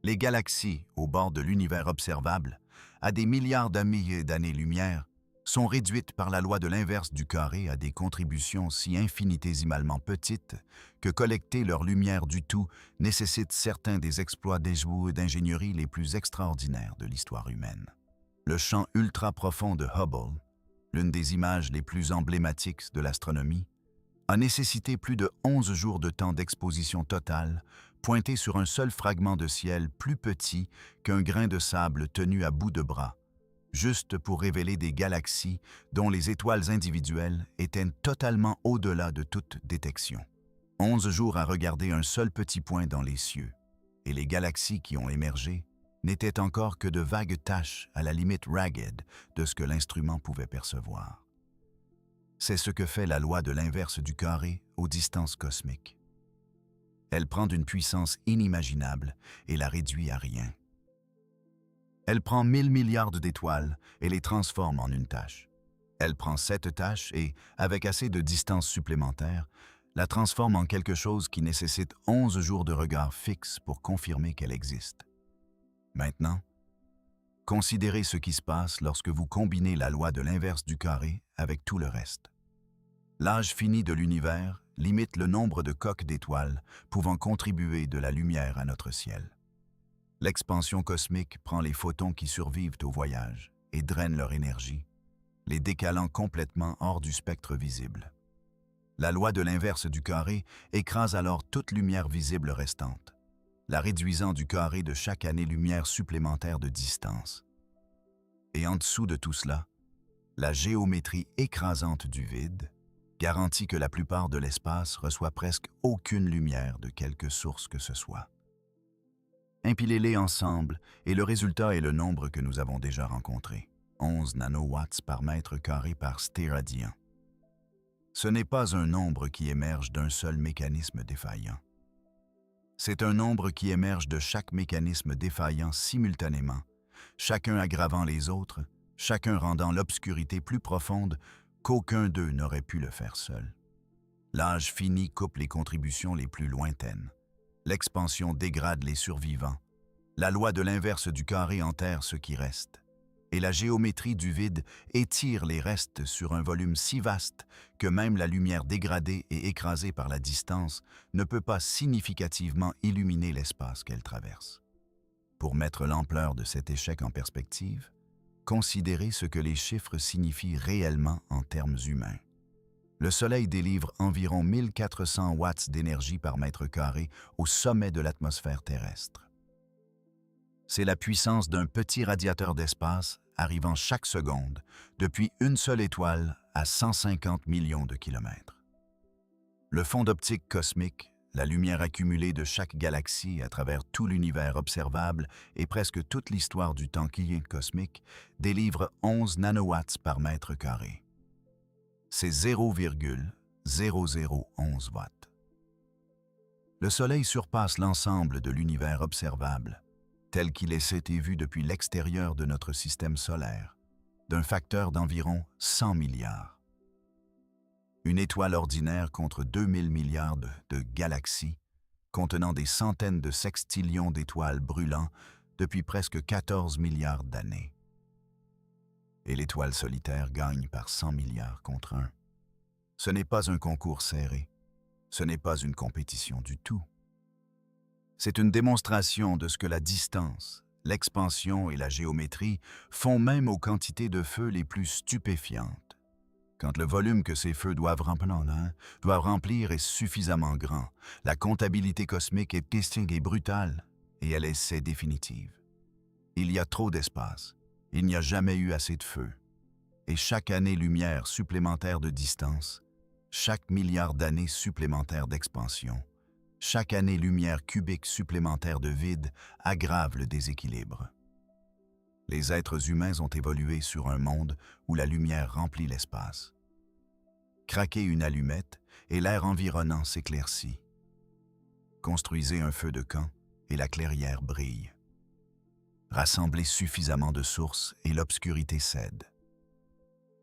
S1: Les galaxies au bord de l'univers observable, à des milliards d'années-lumière, sont réduites par la loi de l'inverse du carré à des contributions si infinitésimalement petites que collecter leur lumière du tout nécessite certains des exploits d'ingénierie les plus extraordinaires de l'histoire humaine. Le champ ultra-profond de Hubble, l'une des images les plus emblématiques de l'astronomie, a nécessité plus de 11 jours de temps d'exposition totale, pointé sur un seul fragment de ciel plus petit qu'un grain de sable tenu à bout de bras, juste pour révéler des galaxies dont les étoiles individuelles étaient totalement au-delà de toute détection. 11 jours à regarder un seul petit point dans les cieux, et les galaxies qui ont émergé n'étaient encore que de vagues taches à la limite ragged de ce que l'instrument pouvait percevoir. C'est ce que fait la loi de l'inverse du carré aux distances cosmiques. Elle prend d'une puissance inimaginable et la réduit à rien. Elle prend 1000 milliards d'étoiles et les transforme en une tache. Elle prend cette tache et, avec assez de distance supplémentaire, la transforme en quelque chose qui nécessite 11 jours de regard fixe pour confirmer qu'elle existe. Maintenant, considérez ce qui se passe lorsque vous combinez la loi de l'inverse du carré avec tout le reste. L'âge fini de l'univers limite le nombre de coques d'étoiles pouvant contribuer de la lumière à notre ciel. L'expansion cosmique prend les photons qui survivent au voyage et draine leur énergie, les décalant complètement hors du spectre visible. La loi de l'inverse du carré écrase alors toute lumière visible restante, la réduisant du carré de chaque année-lumière supplémentaire de distance. Et en dessous de tout cela, la géométrie écrasante du vide garantit que la plupart de l'espace reçoit presque aucune lumière de quelque source que ce soit. Empilez-les ensemble et le résultat est le nombre que nous avons déjà rencontré, 11 nanowatts par mètre carré par stéradian. Ce n'est pas un nombre qui émerge d'un seul mécanisme défaillant. C'est un nombre qui émerge de chaque mécanisme défaillant simultanément, chacun aggravant les autres, chacun rendant l'obscurité plus profonde qu'aucun d'eux n'aurait pu le faire seul. L'âge fini coupe les contributions les plus lointaines. L'expansion dégrade les survivants. La loi de l'inverse du carré enterre ce qui reste. Et la géométrie du vide étire les restes sur un volume si vaste que même la lumière dégradée et écrasée par la distance ne peut pas significativement illuminer l'espace qu'elle traverse. Pour mettre l'ampleur de cet échec en perspective, considérez ce que les chiffres signifient réellement en termes humains. Le Soleil délivre environ 1400 watts d'énergie par mètre carré au sommet de l'atmosphère terrestre. C'est la puissance d'un petit radiateur d'espace arrivant chaque seconde depuis une seule étoile à 150 millions de kilomètres. Le fond d'optique cosmique, la lumière accumulée de chaque galaxie à travers tout l'univers observable et presque toute l'histoire du temps cosmique, délivre 11 nanowatts par mètre carré. c'est 0,0011 watts. Le Soleil surpasse l'ensemble de l'univers observable, tel qu'il été vu depuis l'extérieur de notre système solaire, d'un facteur d'environ 100 milliards. Une étoile ordinaire contre 2000 milliards de galaxies, contenant des centaines de sextillions d'étoiles brûlant depuis presque 14 milliards d'années. Et l'étoile solitaire gagne par 100 milliards contre 1. Ce n'est pas un concours serré. Ce n'est pas une compétition du tout. C'est une démonstration de ce que la distance, l'expansion et la géométrie font même aux quantités de feu les plus stupéfiantes. Quand le volume que ces feux doivent remplir est suffisamment grand, la comptabilité cosmique est distingue et brutale, et elle est définitive. Il y a trop d'espace, il n'y a jamais eu assez de feu, et chaque année-lumière supplémentaire de distance, chaque milliard d'années supplémentaires d'expansion, chaque année-lumière cubique supplémentaire de vide aggrave le déséquilibre. Les êtres humains ont évolué sur un monde où la lumière remplit l'espace. Craquez une allumette et l'air environnant s'éclaircit. Construisez un feu de camp et la clairière brille. Rassemblez suffisamment de sources et l'obscurité cède.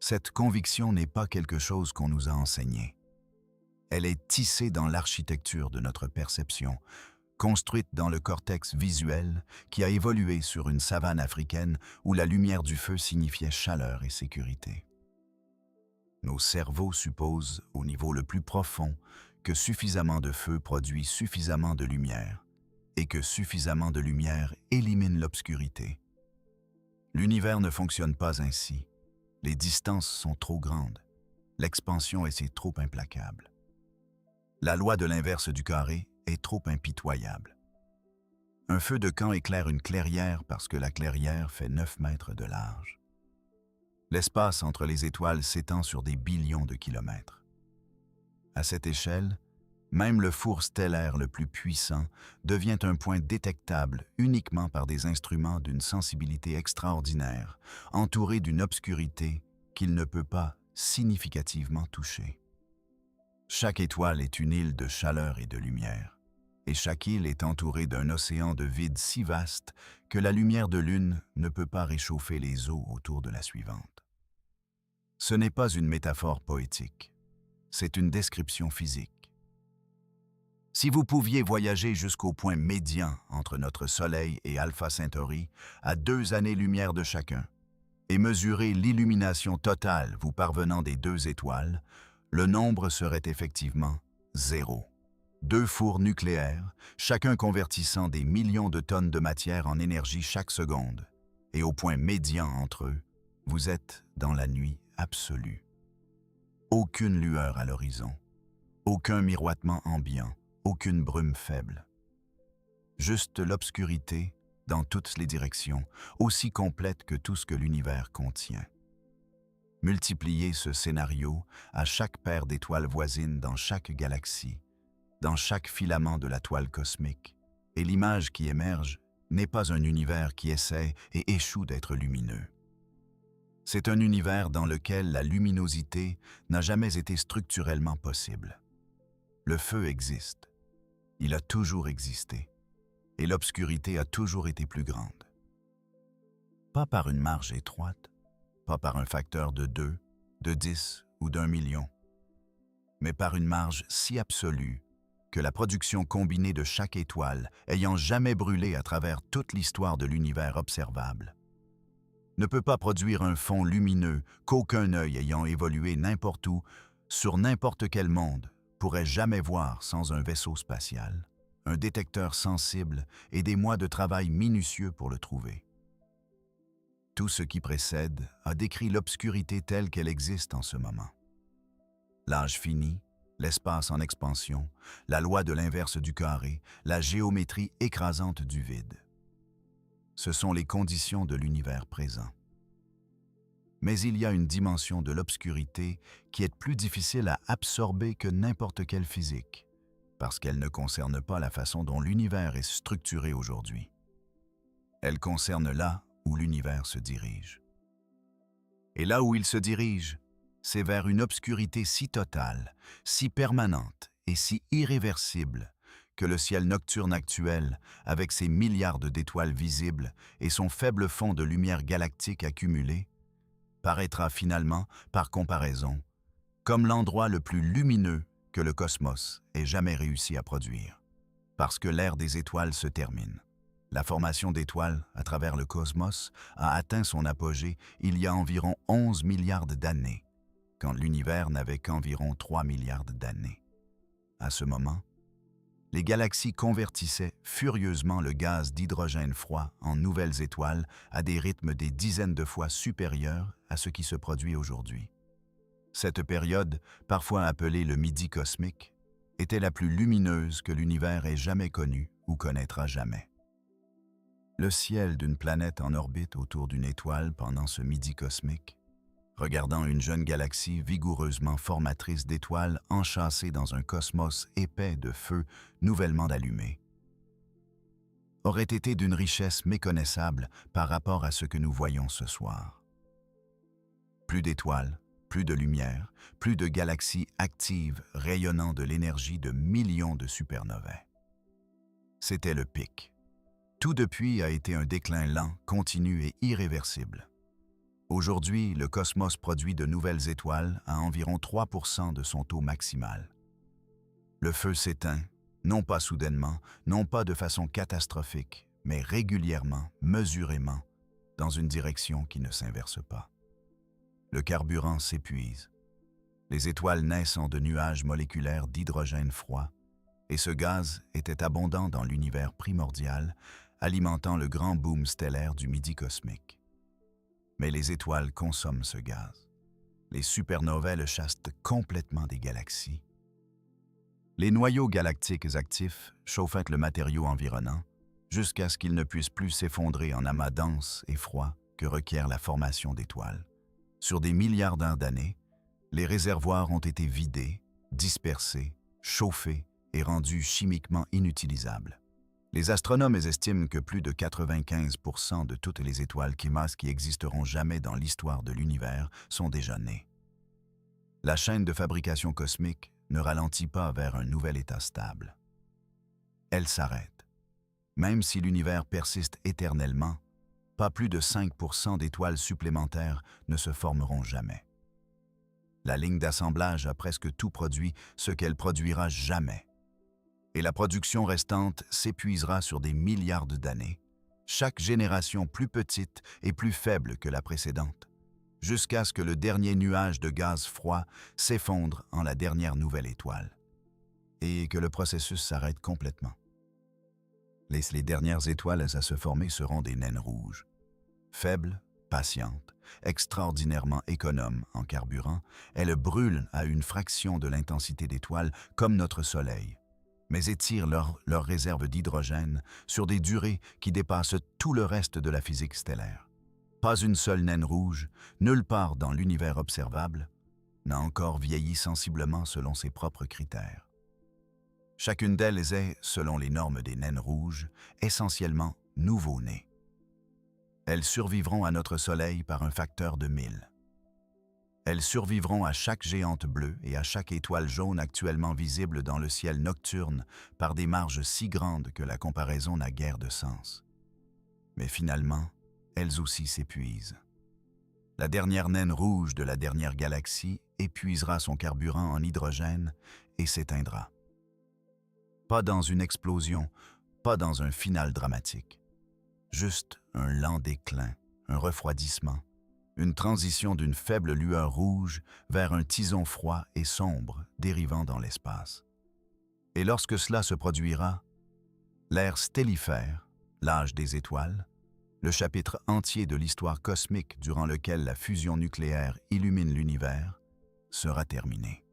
S1: Cette conviction n'est pas quelque chose qu'on nous a enseigné. Elle est tissée dans l'architecture de notre perception, construite dans le cortex visuel qui a évolué sur une savane africaine où la lumière du feu signifiait chaleur et sécurité. Nos cerveaux supposent, au niveau le plus profond, que suffisamment de feu produit suffisamment de lumière et que suffisamment de lumière élimine l'obscurité. L'univers ne fonctionne pas ainsi. Les distances sont trop grandes. L'expansion est trop implacable. La loi de l'inverse du carré est trop impitoyable. Un feu de camp éclaire une clairière parce que la clairière fait 9 mètres de large. L'espace entre les étoiles s'étend sur des billions de kilomètres. À cette échelle, même le four stellaire le plus puissant devient un point détectable uniquement par des instruments d'une sensibilité extraordinaire, entourés d'une obscurité qu'il ne peut pas significativement toucher. Chaque étoile est une île de chaleur et de lumière, et chaque île est entourée d'un océan de vide si vaste que la lumière de l'une ne peut pas réchauffer les eaux autour de la suivante. Ce n'est pas une métaphore poétique, c'est une description physique. Si vous pouviez voyager jusqu'au point médian entre notre Soleil et Alpha Centauri, à 2 années-lumière de chacun, et mesurer l'illumination totale vous parvenant des 2 étoiles, le nombre serait effectivement 0. 2 fours nucléaires, chacun convertissant des millions de tonnes de matière en énergie chaque seconde, et au point médian entre eux, vous êtes dans la nuit absolue. Aucune lueur à l'horizon, aucun miroitement ambiant, aucune brume faible. Juste l'obscurité dans toutes les directions, aussi complète que tout ce que l'univers contient. Multipliez ce scénario à chaque paire d'étoiles voisines dans chaque galaxie, dans chaque filament de la toile cosmique, et l'image qui émerge n'est pas un univers qui essaie et échoue d'être lumineux. C'est un univers dans lequel la luminosité n'a jamais été structurellement possible. Le feu existe. Il a toujours existé. Et l'obscurité a toujours été plus grande. Pas par une marge étroite, pas par un facteur de 2, de 10 ou d'1 million, mais par une marge si absolue que la production combinée de chaque étoile ayant jamais brûlé à travers toute l'histoire de l'univers observable ne peut pas produire un fond lumineux qu'aucun œil ayant évolué n'importe où, sur n'importe quel monde, pourrait jamais voir sans un vaisseau spatial, un détecteur sensible et des mois de travail minutieux pour le trouver. Tout ce qui précède a décrit l'obscurité telle qu'elle existe en ce moment. L'âge fini, l'espace en expansion, la loi de l'inverse du carré, la géométrie écrasante du vide. Ce sont les conditions de l'univers présent. Mais il y a une dimension de l'obscurité qui est plus difficile à absorber que n'importe quelle physique, parce qu'elle ne concerne pas la façon dont l'univers est structuré aujourd'hui. Elle concerne là où l'univers se dirige. Et là où il se dirige, C'est vers une obscurité si totale, si permanente et si irréversible que le ciel nocturne actuel, avec ses milliards d'étoiles visibles et son faible fond de lumière galactique accumulée, paraîtra finalement, par comparaison, comme l'endroit le plus lumineux que le cosmos ait jamais réussi à produire. Parce que l'ère des étoiles se termine. La formation d'étoiles à travers le cosmos a atteint son apogée il y a environ 11 milliards d'années, quand l'univers n'avait qu'environ 3 milliards d'années. À ce moment, les galaxies convertissaient furieusement le gaz d'hydrogène froid en nouvelles étoiles à des rythmes des dizaines de fois supérieurs à ce qui se produit aujourd'hui. Cette période, parfois appelée le midi cosmique, était la plus lumineuse que l'univers ait jamais connue ou connaîtra jamais. Le ciel d'une planète en orbite autour d'une étoile pendant ce midi cosmique, regardant une jeune galaxie vigoureusement formatrice d'étoiles enchâssée dans un cosmos épais de feu nouvellement allumé, aurait été d'une richesse méconnaissable par rapport à ce que nous voyons ce soir. Plus d'étoiles, plus de lumière, plus de galaxies actives rayonnant de l'énergie de millions de supernovae. C'était le pic. Tout depuis a été un déclin lent, continu et irréversible. Aujourd'hui, le cosmos produit de nouvelles étoiles à environ 3% de son taux maximal. Le feu s'éteint, non pas soudainement, non pas de façon catastrophique, mais régulièrement, mesurément, dans une direction qui ne s'inverse pas. Le carburant s'épuise. Les étoiles naissent de nuages moléculaires d'hydrogène froid, et ce gaz était abondant dans l'univers primordial, alimentant le grand boom stellaire du midi cosmique. Mais les étoiles consomment ce gaz. Les supernovae le chassent complètement des galaxies. Les noyaux galactiques actifs chauffent le matériau environnant jusqu'à ce qu'il ne puisse plus s'effondrer en amas denses et froids que requiert la formation d'étoiles. Sur des milliards d'années, les réservoirs ont été vidés, dispersés, chauffés et rendus chimiquement inutilisables. Les astronomes estiment que plus de 95% de toutes les étoiles qui existeront jamais dans l'histoire de l'univers sont déjà nées. La chaîne de fabrication cosmique ne ralentit pas vers un nouvel état stable. Elle s'arrête. Même si l'univers persiste éternellement, pas plus de 5% d'étoiles supplémentaires ne se formeront jamais. La ligne d'assemblage a presque tout produit ce qu'elle produira jamais. Et la production restante s'épuisera sur des milliards d'années, chaque génération plus petite et plus faible que la précédente, jusqu'à ce que le dernier nuage de gaz froid s'effondre en la dernière nouvelle étoile, et que le processus s'arrête complètement. Les dernières étoiles à se former seront des naines rouges. Faibles, patientes, extraordinairement économes en carburant, elles brûlent à une fraction de l'intensité d'étoiles comme notre Soleil, mais étirent leur réserve d'hydrogène sur des durées qui dépassent tout le reste de la physique stellaire. Pas une seule naine rouge, nulle part dans l'univers observable, n'a encore vieilli sensiblement selon ses propres critères. Chacune d'elles est, selon les normes des naines rouges, essentiellement nouveau-née. Elles survivront à notre Soleil par un facteur de 1000. Elles survivront à chaque géante bleue et à chaque étoile jaune actuellement visible dans le ciel nocturne par des marges si grandes que la comparaison n'a guère de sens. Mais finalement, elles aussi s'épuisent. La dernière naine rouge de la dernière galaxie épuisera son carburant en hydrogène et s'éteindra. Pas dans une explosion, pas dans un final dramatique. Juste un lent déclin, un refroidissement, une transition d'une faible lueur rouge vers un tison froid et sombre dérivant dans l'espace. Et lorsque cela se produira, l'ère stellifère, l'âge des étoiles, le chapitre entier de l'histoire cosmique durant lequel la fusion nucléaire illumine l'univers, sera terminé.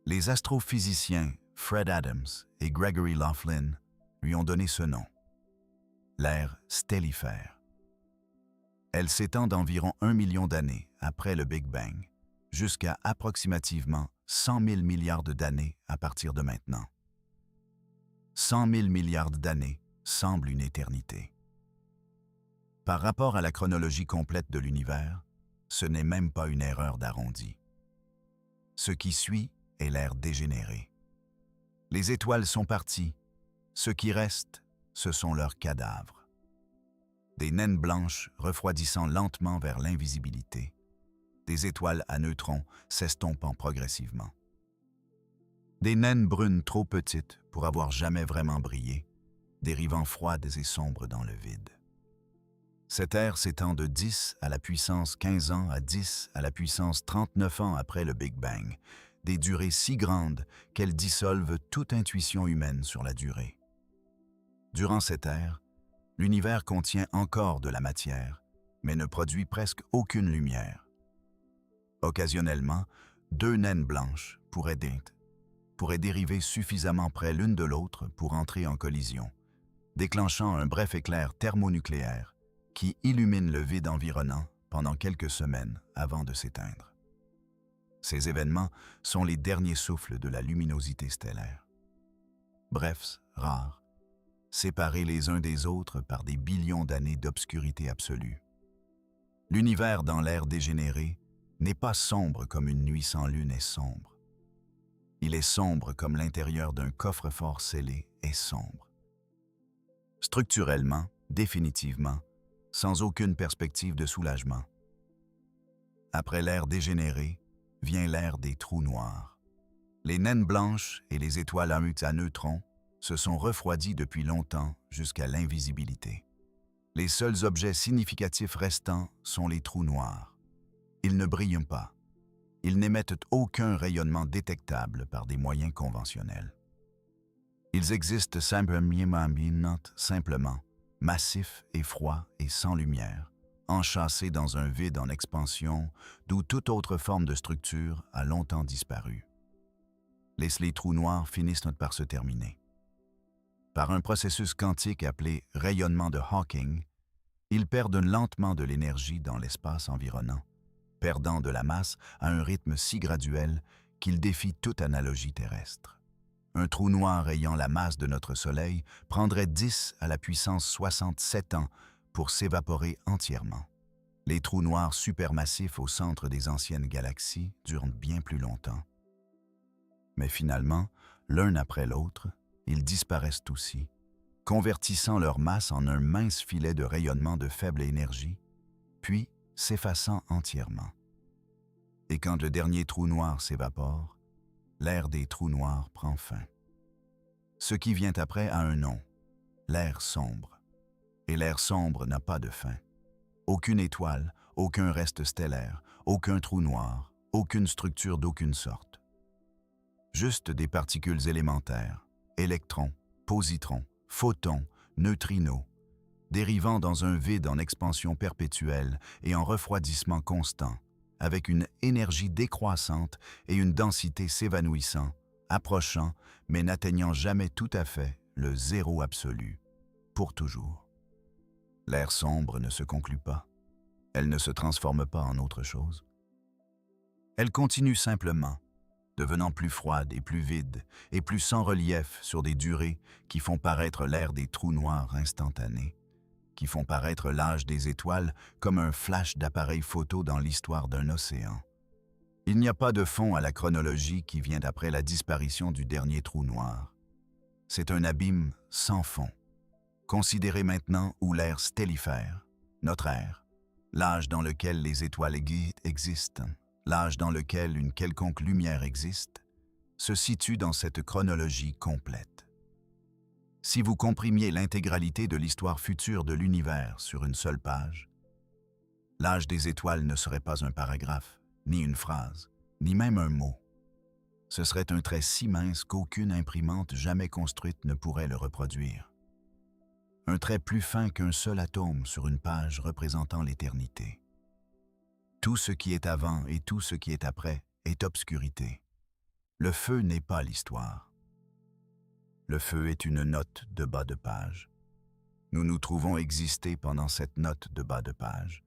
S1: Les astrophysiciens Fred Adams et Gregory Laughlin lui ont donné ce nom, l'ère stellifère. Elle s'étend d'environ 1 million d'années après le Big Bang, jusqu'à approximativement 100 000 milliards d'années à partir de maintenant. 100 000 milliards d'années semblent une éternité. Par rapport à la chronologie complète de l'univers, Ce n'est même pas une erreur d'arrondi. Ce qui suit est l'ère dégénérée. Les étoiles sont parties. Ce qui reste, ce sont leurs cadavres. Des naines blanches refroidissant lentement vers l'invisibilité. Des étoiles à neutrons s'estompant progressivement. Des naines brunes trop petites pour avoir jamais vraiment brillé, dérivant froides et sombres dans le vide. Cette ère s'étend de 10 à la puissance 15 ans à 10 à la puissance 39 ans après le Big Bang, des durées si grandes qu'elles dissolvent toute intuition humaine sur la durée. Durant cette ère, l'univers contient encore de la matière, mais ne produit presque aucune lumière. Occasionnellement, deux naines blanches pourraient dériver suffisamment près l'une de l'autre pour entrer en collision, déclenchant un bref éclair thermonucléaire qui illumine le vide environnant pendant quelques semaines avant de s'éteindre. Ces événements sont les derniers souffles de la luminosité stellaire. Brefs, rares, séparés les uns des autres par des billions d'années d'obscurité absolue. L'univers dans l'ère dégénérée n'est pas sombre comme une nuit sans lune est sombre. Il est sombre comme l'intérieur d'un coffre-fort scellé est sombre. Structurellement, définitivement, sans aucune perspective de soulagement. Après l'ère dégénérée, vient l'ère des trous noirs. Les naines blanches et les étoiles à neutrons se sont refroidis depuis longtemps jusqu'à l'invisibilité. Les seuls objets significatifs restants sont les trous noirs. Ils ne brillent pas. Ils n'émettent aucun rayonnement détectable par des moyens conventionnels. Ils existent simplement, massifs et froids et sans lumière, enchâssés dans un vide en expansion d'où toute autre forme de structure a longtemps disparu. Les trous noirs finissent par se terminer. Par un processus quantique appelé rayonnement de Hawking, ils perdent lentement de l'énergie dans l'espace environnant, perdant de la masse à un rythme si graduel qu'il défie toute analogie terrestre. Un trou noir ayant la masse de notre Soleil prendrait 10 à la puissance 67 ans pour s'évaporer entièrement. Les trous noirs supermassifs au centre des anciennes galaxies durent bien plus longtemps. Mais finalement, l'un après l'autre, ils disparaissent aussi, convertissant leur masse en un mince filet de rayonnement de faible énergie, puis s'effaçant entièrement. Et quand le dernier trou noir s'évapore, l'ère des trous noirs prend fin. Ce qui vient après a un nom, l'ère sombre. Et l'ère sombre n'a pas de fin. Aucune étoile, aucun reste stellaire, aucun trou noir, aucune structure d'aucune sorte. Juste des particules élémentaires, électrons, positrons, photons, neutrinos, dérivant dans un vide en expansion perpétuelle et en refroidissement constant, avec une énergie décroissante et une densité s'évanouissant, approchant, mais n'atteignant jamais tout à fait le zéro absolu, pour toujours. L'ère sombre ne se conclut pas. Elle ne se transforme pas en autre chose. Elle continue simplement, devenant plus froide et plus vide et plus sans relief sur des durées qui font paraître l'ère des trous noirs instantanés, qui font paraître l'âge des étoiles comme un flash d'appareil photo dans l'histoire d'un océan. Il n'y a pas de fond à la chronologie qui vient après la disparition du dernier trou noir. C'est un abîme sans fond. Considérez maintenant où l'ère stellifère, notre ère, l'âge dans lequel les étoiles existent, l'âge dans lequel une quelconque lumière existe, se situe dans cette chronologie complète. Si vous comprimiez l'intégralité de l'histoire future de l'univers sur une seule page, l'âge des étoiles ne serait pas un paragraphe, ni une phrase, ni même un mot. Ce serait un trait si mince qu'aucune imprimante jamais construite ne pourrait le reproduire. Un trait plus fin qu'un seul atome sur une page représentant l'éternité. Tout ce qui est avant et tout ce qui est après est obscurité. Le feu n'est pas l'histoire. Le feu est une note de bas de page. Nous nous trouvons exister pendant cette note de bas de page.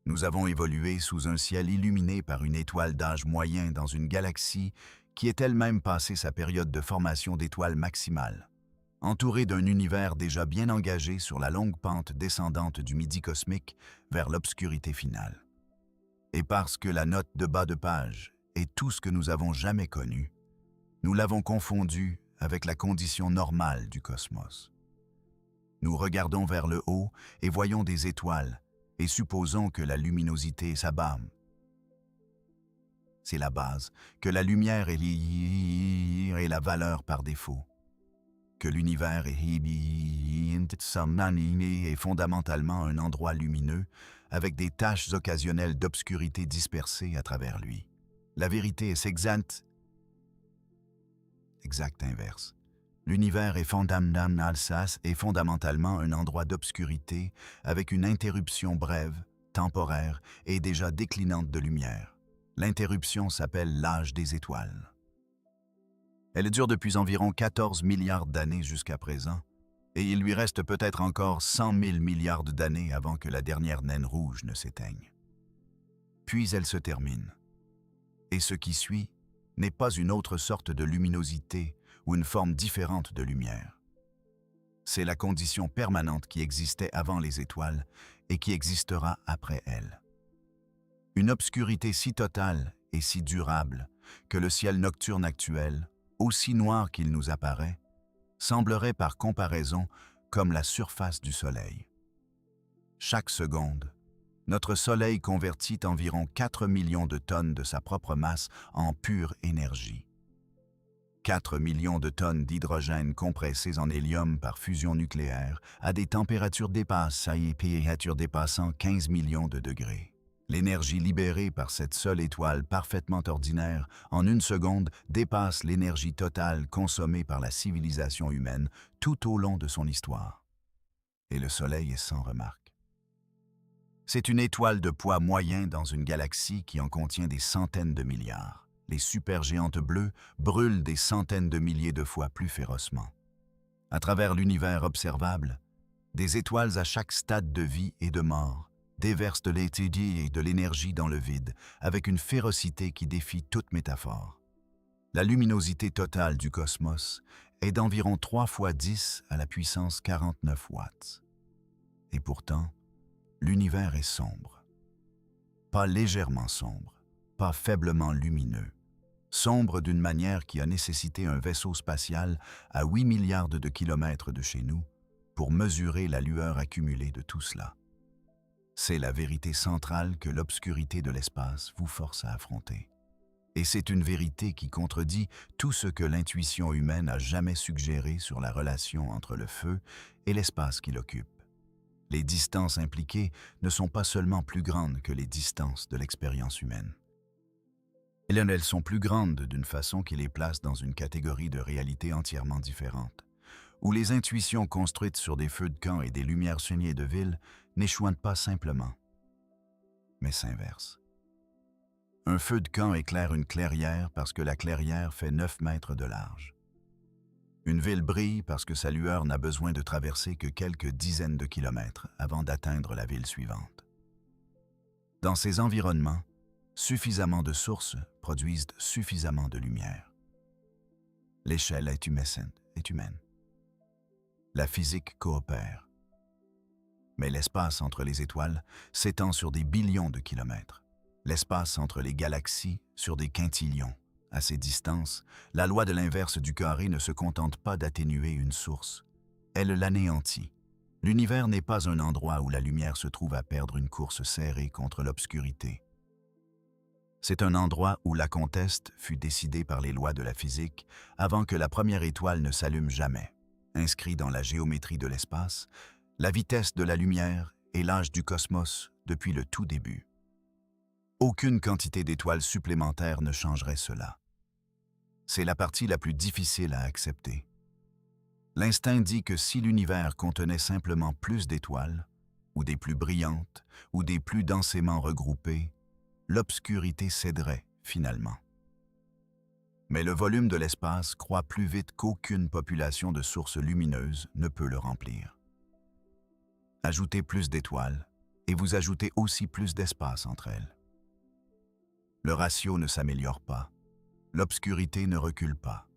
S1: Nous avons évolué sous un ciel illuminé par une étoile d'âge moyen dans une galaxie qui est elle-même passée sa période de formation d'étoiles maximale, entourée d'un univers déjà bien engagé sur la longue pente descendante du midi cosmique vers l'obscurité finale. Et parce que la note de bas de page est tout ce que nous avons jamais connu, nous l'avons confondu avec la condition normale du cosmos. Nous regardons vers le haut et voyons des étoiles et supposons que la luminosité s'abamme. C'est la base, que la lumière est la valeur par défaut, que l'univers est fondamentalement un endroit lumineux avec des taches occasionnelles d'obscurité dispersées à travers lui. La vérité est exact inverse. L'univers est fondamentalement un endroit d'obscurité avec une interruption brève, temporaire et déjà déclinante de lumière. L'interruption s'appelle l'âge des étoiles. Elle dure depuis environ 14 milliards d'années jusqu'à présent, et il lui reste peut-être encore 100 000 milliards d'années avant que la dernière naine rouge ne s'éteigne. Puis elle se termine. Et ce qui suit n'est pas une autre sorte de luminosité ou une forme différente de lumière. C'est la condition permanente qui existait avant les étoiles et qui existera après elles. Une obscurité si totale et si durable que le ciel nocturne actuel, aussi noir qu'il nous apparaît, semblerait par comparaison comme la surface du Soleil. Chaque seconde, notre Soleil convertit environ 4 millions de tonnes de sa propre masse en pure énergie. 4 millions de tonnes d'hydrogène compressées en hélium par fusion nucléaire à des températures dépassant 15 millions de degrés. L'énergie libérée par cette seule étoile parfaitement ordinaire en une seconde dépasse l'énergie totale consommée par la civilisation humaine tout au long de son histoire. Et le Soleil est sans remarque. C'est une étoile de poids moyen dans une galaxie qui en contient des centaines de milliards. Les supergéantes bleues brûlent des centaines de milliers de fois plus férocement. À travers l'univers observable, des étoiles à chaque stade de vie et de mort déversent de l'étude et de l'énergie dans le vide avec une férocité qui défie toute métaphore. La luminosité totale du cosmos est d'environ 3 fois 10 à la puissance 49 watts. Et pourtant, l'univers est sombre. Pas légèrement sombre, pas faiblement lumineux. Sombre d'une manière qui a nécessité un vaisseau spatial à 8 milliards de kilomètres de chez nous pour mesurer la lueur accumulée de tout cela. C'est la vérité centrale que l'obscurité de l'espace vous force à affronter. Et c'est une vérité qui contredit tout ce que l'intuition humaine a jamais suggéré sur la relation entre le feu et l'espace qu'il occupe. Les distances impliquées ne sont pas seulement plus grandes que les distances de l'expérience humaine. Elles sont plus grandes d'une façon qui les place dans une catégorie de réalité entièrement différente, où les intuitions construites sur des feux de camp et des lumières saignées de ville n'échoignent pas simplement, mais s'inversent. Un feu de camp éclaire une clairière parce que la clairière fait 9 mètres de large. Une ville brille parce que sa lueur n'a besoin de traverser que quelques dizaines de kilomètres avant d'atteindre la ville suivante. Dans ces environnements, suffisamment de sources produisent suffisamment de lumière. L'échelle est humaine. La physique coopère. Mais l'espace entre les étoiles s'étend sur des billions de kilomètres. L'espace entre les galaxies sur des quintillions. À ces distances, la loi de l'inverse du carré ne se contente pas d'atténuer une source. Elle l'anéantit. L'univers n'est pas un endroit où la lumière se trouve à perdre une course serrée contre l'obscurité. C'est un endroit où la conteste fut décidée par les lois de la physique avant que la première étoile ne s'allume jamais. Inscrit dans la géométrie de l'espace, la vitesse de la lumière est l'âge du cosmos depuis le tout début. Aucune quantité d'étoiles supplémentaires ne changerait cela. C'est la partie la plus difficile à accepter. L'instinct dit que si l'univers contenait simplement plus d'étoiles, ou des plus brillantes, ou des plus densément regroupées, l'obscurité céderait finalement. Mais le volume de l'espace croît plus vite qu'aucune population de sources lumineuses ne peut le remplir. Ajoutez plus d'étoiles, et vous ajoutez aussi plus d'espace entre elles. Le ratio ne s'améliore pas, l'obscurité ne recule pas.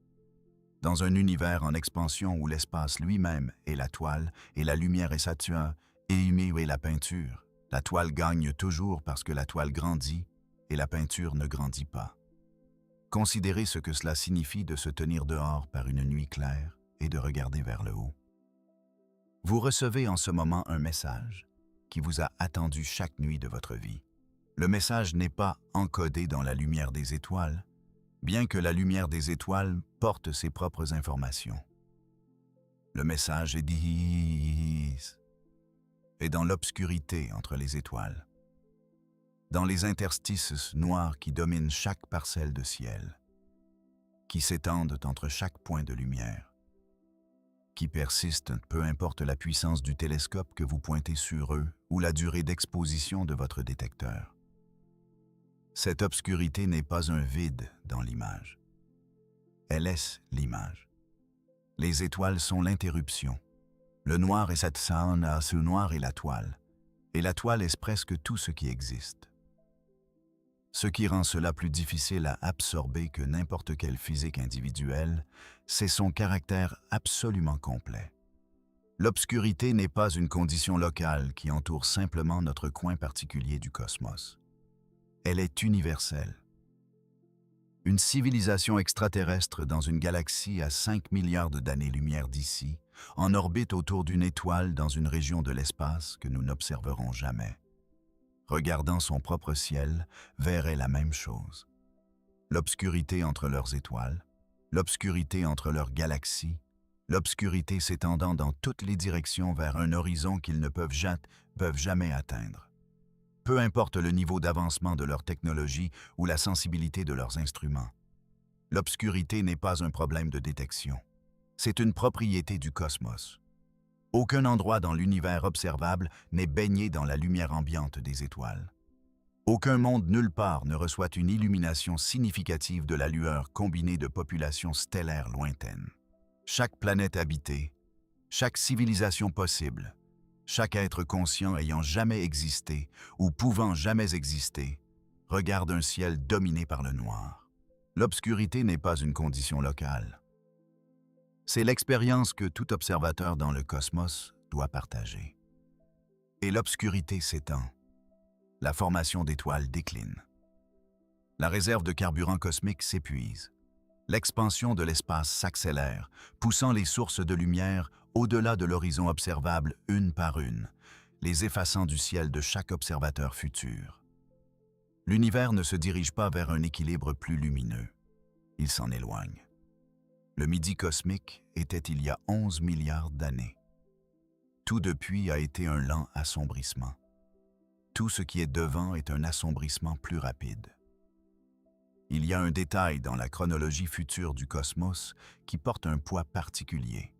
S1: Dans un univers en expansion où l'espace lui-même est la toile et la lumière est sa tueur, et humide est la peinture, La toile gagne toujours parce que la toile grandit et la peinture ne grandit pas. Considérez ce que cela signifie de se tenir dehors par une nuit claire et de regarder vers le haut. Vous recevez en ce moment un message qui vous a attendu chaque nuit de votre vie. Le message n'est pas encodé dans la lumière des étoiles, bien que la lumière des étoiles porte ses propres informations. Le message est dans l'obscurité entre les étoiles, dans les interstices noirs qui dominent chaque parcelle de ciel, qui s'étendent entre chaque point de lumière, qui persistent peu importe la puissance du télescope que vous pointez sur eux ou la durée d'exposition de votre détecteur. Cette obscurité n'est pas un vide dans l'image. Elle est l'image. Les étoiles sont l'interruption. Le noir est cette sauna, ce noir est la toile. Et la toile est presque tout ce qui existe. Ce qui rend cela plus difficile à absorber que n'importe quelle physique individuelle, c'est son caractère absolument complet. L'obscurité n'est pas une condition locale qui entoure simplement notre coin particulier du cosmos. Elle est universelle. Une civilisation extraterrestre dans une galaxie à 5 milliards d'années-lumière d'ici, en orbite autour d'une étoile dans une région de l'espace que nous n'observerons jamais, regardant son propre ciel, verrait la même chose. L'obscurité entre leurs étoiles, l'obscurité entre leurs galaxies, l'obscurité s'étendant dans toutes les directions vers un horizon qu'ils ne peuvent jamais atteindre. Peu importe le niveau d'avancement de leur technologie ou la sensibilité de leurs instruments. L'obscurité n'est pas un problème de détection. C'est une propriété du cosmos. Aucun endroit dans l'univers observable n'est baigné dans la lumière ambiante des étoiles. Aucun monde nulle part ne reçoit une illumination significative de la lueur combinée de populations stellaires lointaines. Chaque planète habitée, chaque civilisation possible, chaque être conscient ayant jamais existé ou pouvant jamais exister, regarde un ciel dominé par le noir. L'obscurité n'est pas une condition locale. C'est l'expérience que tout observateur dans le cosmos doit partager. Et l'obscurité s'étend. La formation d'étoiles décline. La réserve de carburant cosmique s'épuise. L'expansion de l'espace s'accélère, poussant les sources de lumière au-delà de l'horizon observable une par une, les effaçant du ciel de chaque observateur futur. L'univers ne se dirige pas vers un équilibre plus lumineux. Il s'en éloigne. Le midi cosmique était il y a 11 milliards d'années. Tout depuis a été un lent assombrissement. Tout ce qui est devant est un assombrissement plus rapide. Il y a un détail dans la chronologie future du cosmos qui porte un poids particulier.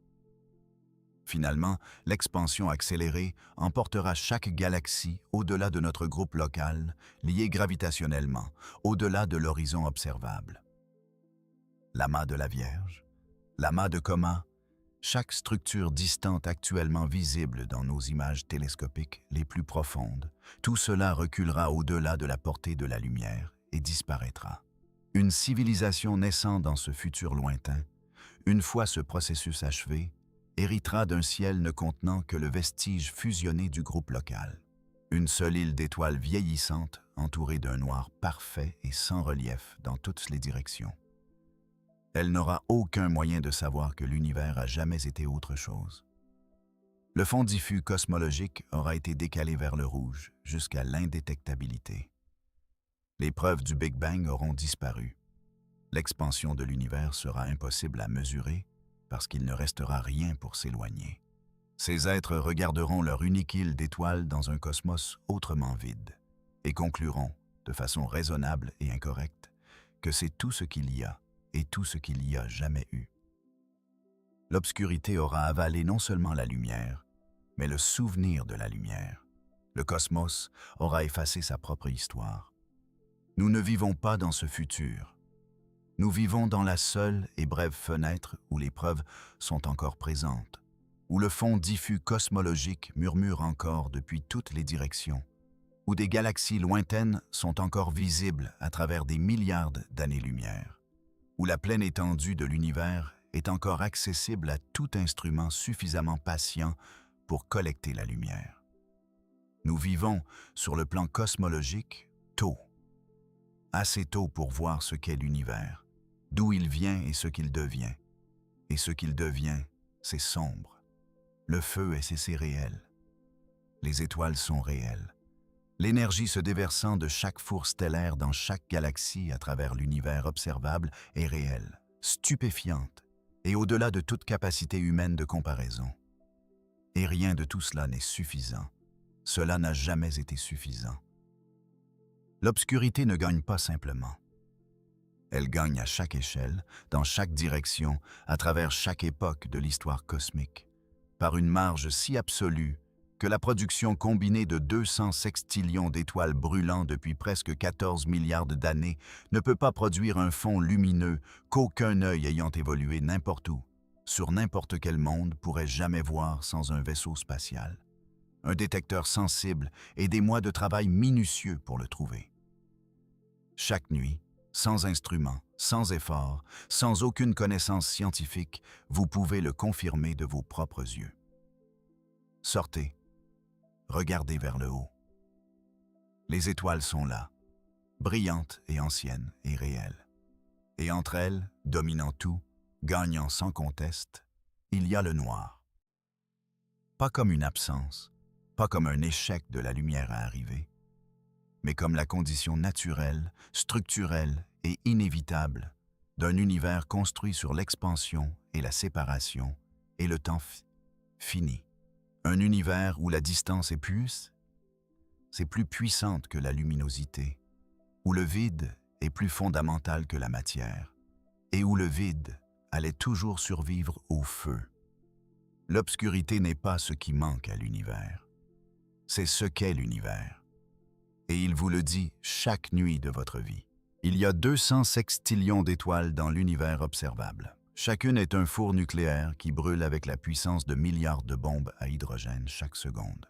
S1: Finalement, l'expansion accélérée emportera chaque galaxie au-delà de notre groupe local, lié gravitationnellement, au-delà de l'horizon observable. L'amas de la Vierge, l'amas de Coma, chaque structure distante actuellement visible dans nos images télescopiques les plus profondes, tout cela reculera au-delà de la portée de la lumière et disparaîtra. Une civilisation naissant dans ce futur lointain, une fois ce processus achevé, héritera d'un ciel ne contenant que le vestige fusionné du groupe local. Une seule île d'étoiles vieillissantes entourée d'un noir parfait et sans relief dans toutes les directions. Elle n'aura aucun moyen de savoir que l'univers a jamais été autre chose. Le fond diffus cosmologique aura été décalé vers le rouge jusqu'à l'indétectabilité. Les preuves du Big Bang auront disparu. L'expansion de l'univers sera impossible à mesurer parce qu'il ne restera rien pour s'éloigner. Ces êtres regarderont leur unique île d'étoiles dans un cosmos autrement vide et concluront, de façon raisonnable et incorrecte, que c'est tout ce qu'il y a et tout ce qu'il y a jamais eu. L'obscurité aura avalé non seulement la lumière, mais le souvenir de la lumière. Le cosmos aura effacé sa propre histoire. Nous ne vivons pas dans ce futur. Nous vivons dans la seule et brève fenêtre où les preuves sont encore présentes, où le fond diffus cosmologique murmure encore depuis toutes les directions, où des galaxies lointaines sont encore visibles à travers des milliards d'années-lumière, où la pleine étendue de l'univers est encore accessible à tout instrument suffisamment patient pour collecter la lumière. Nous vivons, sur le plan cosmologique, tôt. Assez tôt pour voir ce qu'est l'univers, d'où il vient et ce qu'il devient. Et ce qu'il devient, c'est sombre. Le feu est cessé réel. Les étoiles sont réelles. L'énergie se déversant de chaque four stellaire dans chaque galaxie à travers l'univers observable est réelle, stupéfiante et au-delà de toute capacité humaine de comparaison. Et rien de tout cela n'est suffisant. Cela n'a jamais été suffisant. L'obscurité ne gagne pas simplement. Elle gagne à chaque échelle, dans chaque direction, à travers chaque époque de l'histoire cosmique, par une marge si absolue que la production combinée de 200 sextillions d'étoiles brûlant depuis presque 14 milliards d'années ne peut pas produire un fond lumineux qu'aucun œil ayant évolué n'importe où, sur n'importe quel monde, pourrait jamais voir sans un vaisseau spatial. Un détecteur sensible et des mois de travail minutieux pour le trouver. Chaque nuit, sans instrument, sans effort, sans aucune connaissance scientifique, vous pouvez le confirmer de vos propres yeux. Sortez. Regardez vers le haut. Les étoiles sont là, brillantes et anciennes et réelles. Et entre elles, dominant tout, gagnant sans conteste, il y a le noir. Pas comme une absence, pas comme un échec de la lumière à arriver, mais comme la condition naturelle, structurelle et inévitable d'un univers construit sur l'expansion et la séparation et le temps fini. Un univers où la distance est plus puissante que la luminosité, où le vide est plus fondamental que la matière, et où le vide allait toujours survivre au feu. L'obscurité n'est pas ce qui manque à l'univers, c'est ce qu'est l'univers. Et il vous le dit chaque nuit de votre vie. Il y a 200 sextillions d'étoiles dans l'univers observable. Chacune est un four nucléaire qui brûle avec la puissance de milliards de bombes à hydrogène chaque seconde.